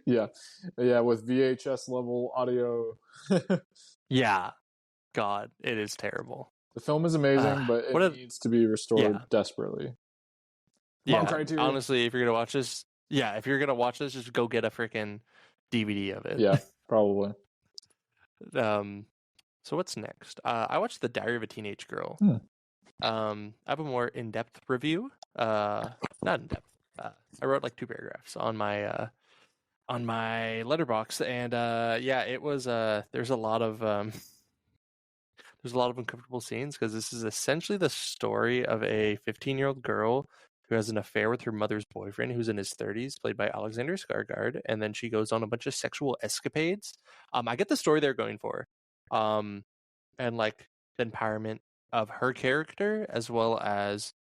yeah, with VHS level audio. Yeah, God, it is terrible. The film is amazing, but it needs to be restored desperately. Honestly, if you're gonna watch this, just go get a freaking DVD of it. Yeah, probably. So what's next? I watched The Diary of a Teenage Girl. I have a more in-depth review. Not in-depth. I wrote like 2 paragraphs on my letterbox, and it was there's a lot of uncomfortable scenes because this is essentially the story of a 15-year-old girl who has an affair with her mother's boyfriend, who's in his 30s, played by Alexander Skarsgård, and then she goes on a bunch of sexual escapades. I get the story they're going for, and like the empowerment of her character as well as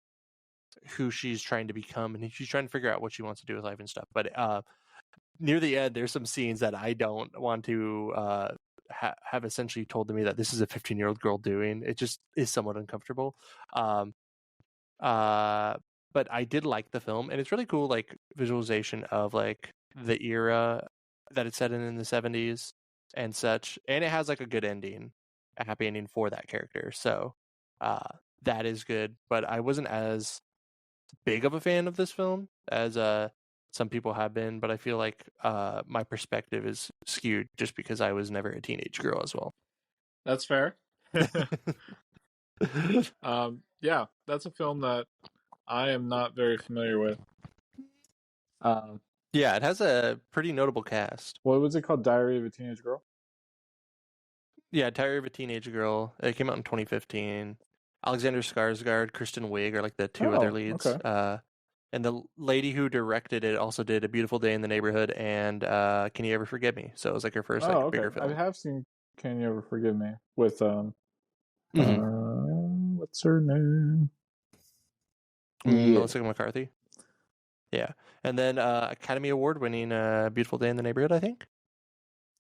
who she's trying to become, and she's trying to figure out what she wants to do with life and stuff. But near the end, there's some scenes that I don't want to have essentially told to me that this is a 15-year-old girl doing. It just is somewhat uncomfortable. But I did like the film, and it's really cool, like visualization of like the era that it's set in the 70s and such, and it has like a good ending, a happy ending for that character. So that is good. But I wasn't as big of a fan of this film as some people have been, but I feel like my perspective is skewed just because I was never a teenage girl as well. That's fair. Yeah, that's a film that I am not very familiar with. Yeah, it has a pretty notable cast. What was it called? Diary of a Teenage Girl? Yeah, Diary of a Teenage Girl. It came out in 2015. Alexander Skarsgård, Kristen Wiig are like the two other leads. Okay. And the lady who directed it also did A Beautiful Day in the Neighborhood and Can You Ever Forgive Me? So it was like her first like bigger film. I have seen Can You Ever Forgive Me with what's her name? Melissa McCarthy. Yeah. And then Academy Award winning Beautiful Day in the Neighborhood, I think.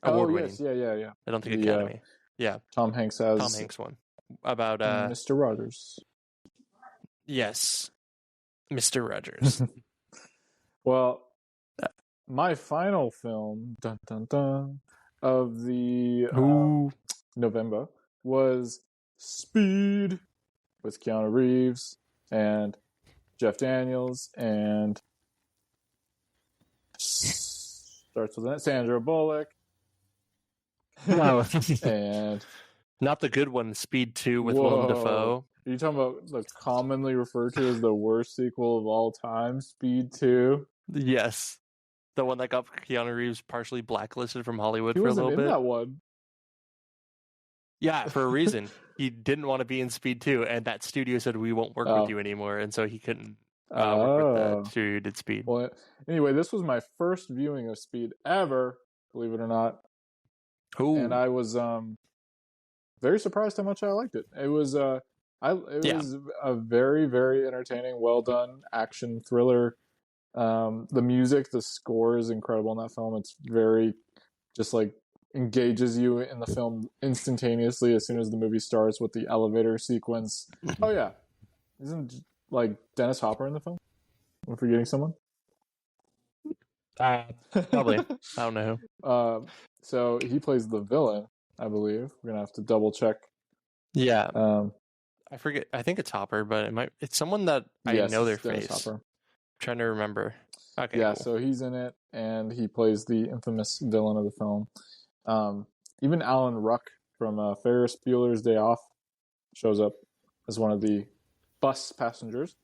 Award winning. Yes, yeah. I don't think Academy. Yeah. Tom Hanks as Tom Hanks one. About Mr. Rogers. Yes. Mr. Rogers. Well, my final film of the November was Speed with Keanu Reeves and Jeff Daniels and starts with Sandra Bullock. Wow. And not the good one, Speed 2 with Willem Dafoe. Are you talking about the commonly referred to as the worst sequel of all time, Speed 2? Yes. The one that got Keanu Reeves partially blacklisted from Hollywood for a little bit. He wasn't in that one. Yeah, for a reason. He didn't want to be in Speed 2, and that studio said, we won't work with you anymore, and so he couldn't work with that studio who did Speed. Well, anyway, this was my first viewing of Speed ever, believe it or not. Ooh. And I was very surprised how much I liked it. It was was a very, very entertaining, well done action thriller. The music, the score is incredible in that film. It's very just like engages you in the film instantaneously as soon as the movie starts with the elevator sequence. Oh yeah, isn't like Dennis Hopper in the film? Am I forgetting someone? Probably. I don't know. So he plays the villain, I believe. We're gonna have to double check. Yeah. I forget. I think it's Hopper, but it's someone that I know their face. Hopper. I'm trying to remember. Okay. Yeah, cool. So he's in it, and he plays the infamous villain of the film. Even Alan Ruck from Ferris Bueller's Day Off shows up as one of the bus passengers.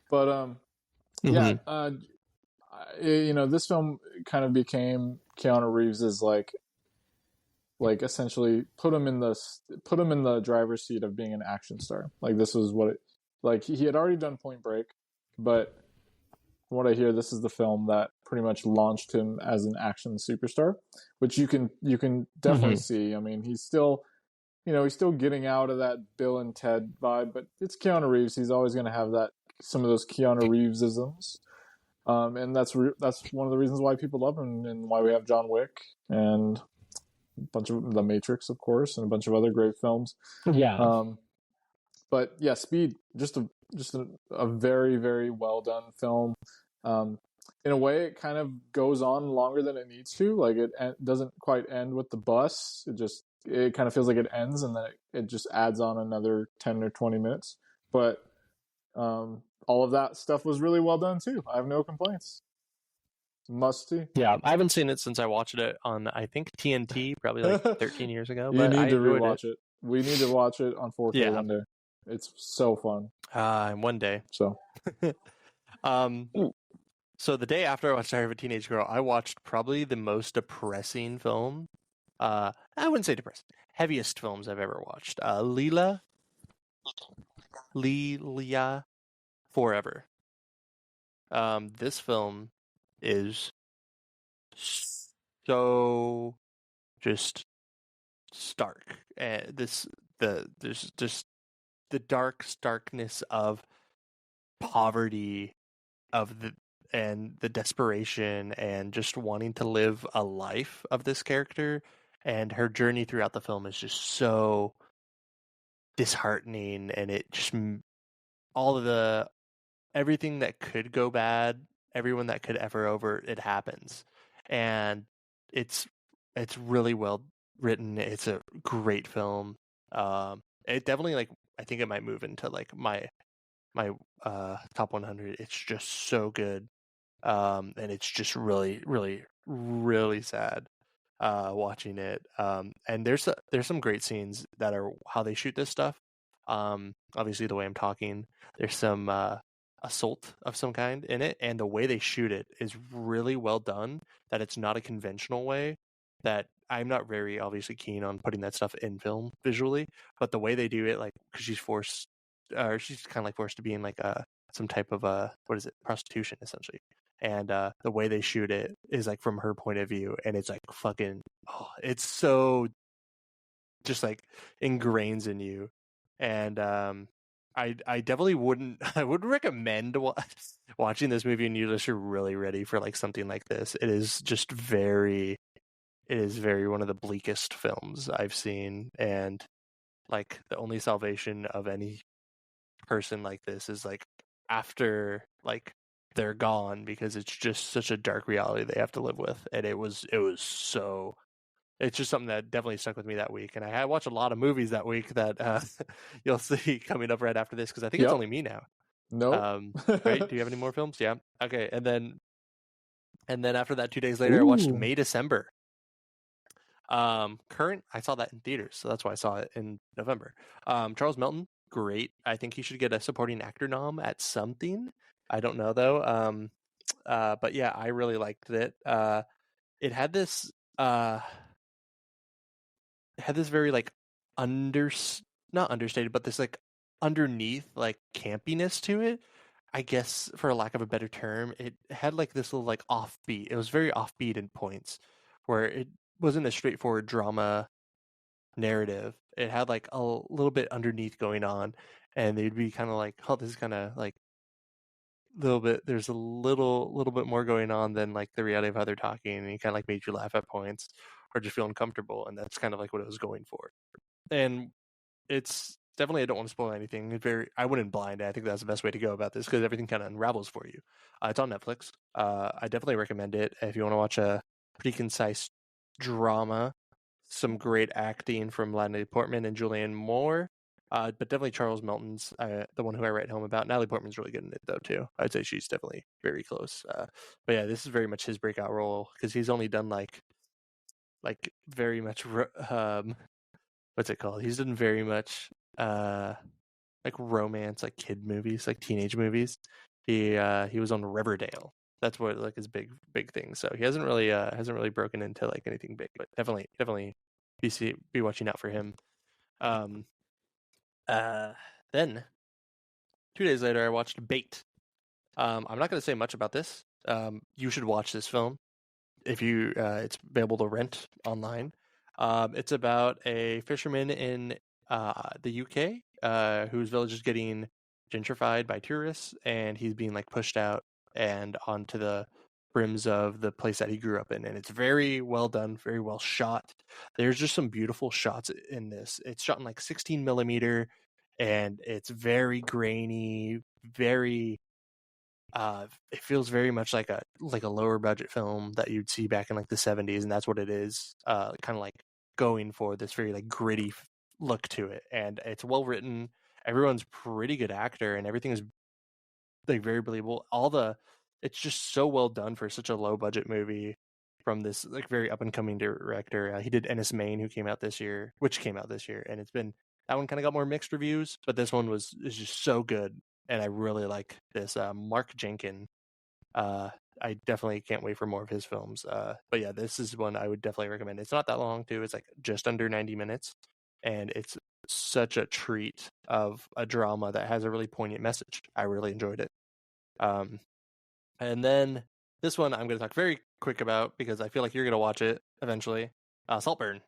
But this film kind of became Keanu Reeves's like essentially put him in the driver's seat of being an action star. Like this was what it like he had already done Point Break, but from what I hear, this is the film that pretty much launched him as an action superstar, which you can definitely see. I mean, he's still getting out of that Bill and Ted vibe, but it's Keanu Reeves. He's always going to have some of those Keanu Reevesisms. And that's one of the reasons why people love him and why we have John Wick and a bunch of The Matrix, of course, and a bunch of other great films. Yeah. But yeah, Speed, just a very, very well done film. In a way, it kind of goes on longer than it needs to. Like it doesn't quite end with the bus. It kind of feels like it ends, and then it just adds on another 10 or 20 minutes. But all of that stuff was really well done too. I have no complaints. Must see. Yeah, I haven't seen it since I watched it on, I think, TNT, probably like 13 years ago. You need to rewatch it. We need to watch it on 4K one day. It's so fun. One day. So. So the day after I watched Diary of a Teenage Girl, I watched probably the most depressing film. I wouldn't say depressing. Heaviest films I've ever watched. Leela Forever. This film is so just stark. There's just the starkness of poverty and the desperation and just wanting to live a life of this character, and her journey throughout the film is just so disheartening, and it just all of the everything that could go bad, everyone that could ever over, it happens, and it's really well written. It's a great film. It definitely like I think it might move into like my top 100. It's just so good, and it's just really really really sad watching it. And there's some great scenes that are how they shoot this stuff. Obviously the way I'm talking, there's some assault of some kind in it, and the way they shoot it is really well done. That it's not a conventional way. That I'm not very obviously keen on putting that stuff in film visually, but the way they do it, like because she's forced, or she's kind of like forced to be in like some type of what is it, prostitution essentially, and the way they shoot it is like from her point of view, and it's like fucking, oh, it's so just like ingrains in you, and I definitely wouldn't I would recommend watching this movie unless you're really ready for like something like this. It is just very one of the bleakest films I've seen, and like the only salvation of any person like this is like after like they're gone, because it's just such a dark reality they have to live with. And it was so, it's just something that definitely stuck with me that week. And I had watched a lot of movies that week that you'll see coming up right after this, because I think it's Yep. only me now. Nope. Right? Do you have any more films? Yeah. Okay. And then after that, 2 days later, I watched May December. Current, I saw that in theaters, so that's why I saw it in November. Charles Melton, great. I think he should get a supporting actor nom at something. I don't know though. But yeah, I really liked it. It had this very like not understated, but this like underneath like campiness to it. I guess for a lack of a better term, it had like this little like offbeat. It was very offbeat in points, where it wasn't a straightforward drama narrative. It had like a little bit underneath going on, and they'd be kind of like, oh, this is kind of like little bit. There's a little bit more going on than like the reality of how they're talking, and it kind of like made you laugh at points or just feel uncomfortable, and that's kind of like what it was going for. And it's definitely, I don't want to spoil anything. I wouldn't blind it. I think that's the best way to go about this, because everything kind of unravels for you. It's on Netflix. I definitely recommend it if you want to watch a pretty concise drama. Some great acting from Natalie Portman and Julianne Moore. But definitely Charles Melton's the one who I write home about. Natalie Portman's really good in it though too. I'd say she's definitely very close. But yeah, this is very much his breakout role, because he's only done like very much what's it called? He's done very much like romance, like kid movies, like teenage movies. He was on Riverdale. That's what like his big thing. So he hasn't really broken into like anything big, but definitely be watching out for him. Then 2 days later, I watched Bait. I'm not going to say much about this. You should watch this film if you. It's available to rent online. It's about a fisherman in the UK whose village is getting gentrified by tourists, and he's being like pushed out and onto the brims of the place that he grew up in. And it's very well done, very well shot. There's just some beautiful shots in this. It's shot in like 16 millimeter, and it's very grainy, very it feels very much like a lower budget film that you'd see back in like the 70s, and that's what it is. Kind of like going for this very like gritty look to it, and it's well written. Everyone's pretty good actor, and everything is like very believable. It's just so well done for such a low budget movie from this like very up and coming director. He did Ennis Main, which came out this year, and it's been, that one kind of got more mixed reviews, but this one is just so good, and I really like this. Mark Jenkin. I definitely can't wait for more of his films. But yeah, this is one I would definitely recommend. It's not that long too. It's like just under 90 minutes, and it's such a treat of a drama that has a really poignant message. I really enjoyed it. And then this one I'm going to talk very quick about, because I feel like you're going to watch it eventually. Saltburn.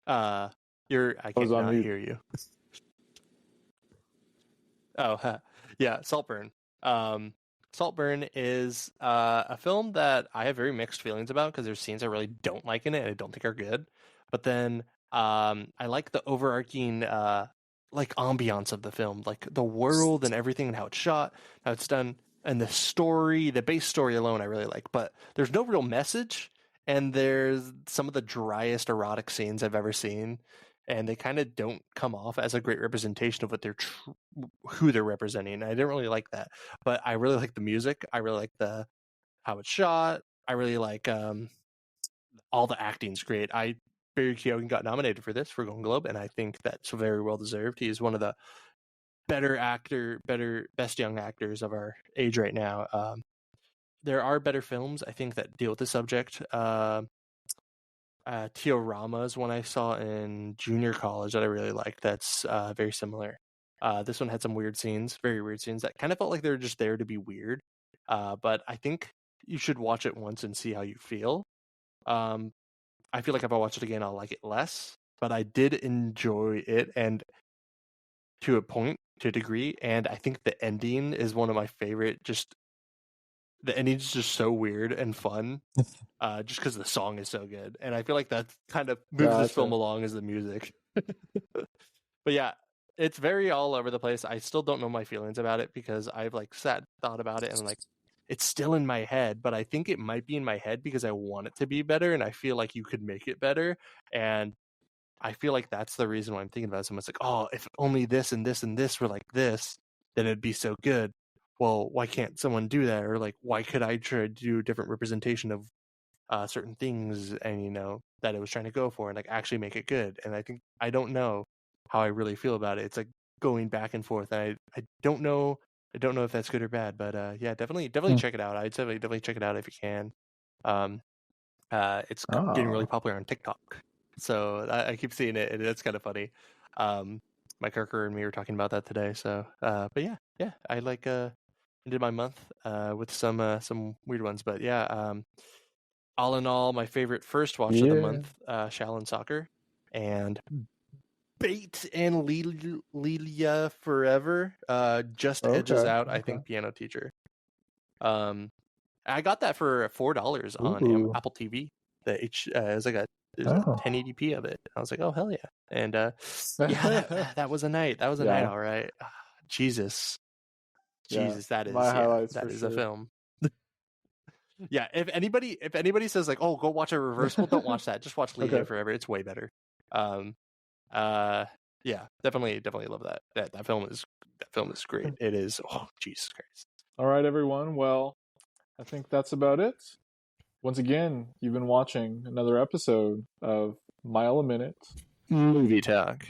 I can't not hear you. Oh, yeah, Saltburn. Saltburn is a film that I have very mixed feelings about, because there's scenes I really don't like in it and I don't think are good. But then I like the overarching like ambiance of the film, like the world and everything and how it's shot, how it's done, and the story, the base story alone I really like. But there's no real message, and there's some of the driest erotic scenes I've ever seen, and they kind of don't come off as a great representation of what who they're representing. I didn't really like that, but I really like the music. I really like how it's shot. I really like all the acting's great. Barry Keoghan got nominated for this for Golden Globe, and I think that's very well deserved. He's one of the best young actors of our age right now. There are better films, I think, that deal with the subject. Teorama is one I saw in junior college that I really liked. That's very similar. This one had some weird scenes, very weird scenes that kind of felt like they were just there to be weird. But I think you should watch it once and see how you feel. I feel like if I watch it again, I'll like it less. But I did enjoy it, and to a degree. And I think the ending is one of my favorite. The ending's just so weird and fun, just because the song is so good. And I feel like that kind of moves this film along as the music. But yeah, it's very all over the place. I still don't know my feelings about it because I've like thought about it, and like it's still in my head, but I think it might be in my head because I want it to be better, and I feel like you could make it better. And I feel like that's the reason why I'm thinking about it. Someone's like, oh, if only this and this and this were like this, then it'd be so good. Well, why can't someone do that? Or like, why could I try to do a different representation of certain things, and that it was trying to go for, and like actually make it good? And I don't know how I really feel about it. It's like going back and forth. And I don't know. I don't know if that's good or bad, but yeah, definitely check it out. I'd say definitely check it out if you can. It's getting really popular on TikTok, so I keep seeing it, and it's kind of funny. My coworker and me were talking about that today. So, but yeah, I like ended my month with some weird ones, but yeah. All in all, my favorite first watch of the month, Shaolin Soccer, and Bait and Lilia Forever just edges out, I think, Piano Teacher. I got that for $4 on Apple TV. It was like there's a 1080p of it. I was like, oh hell yeah! And yeah, that was a night. That was a night, all right. Jesus, that is a film. Yeah, if anybody says like, oh, go watch a reversible, don't watch that. Just watch Lilia Forever. It's way better. Yeah, definitely love that. That film is great. It is. Oh, Jesus Christ. All right, everyone. Well, I think that's about it. Once again, you've been watching another episode of Mile a Minute Movie Talk.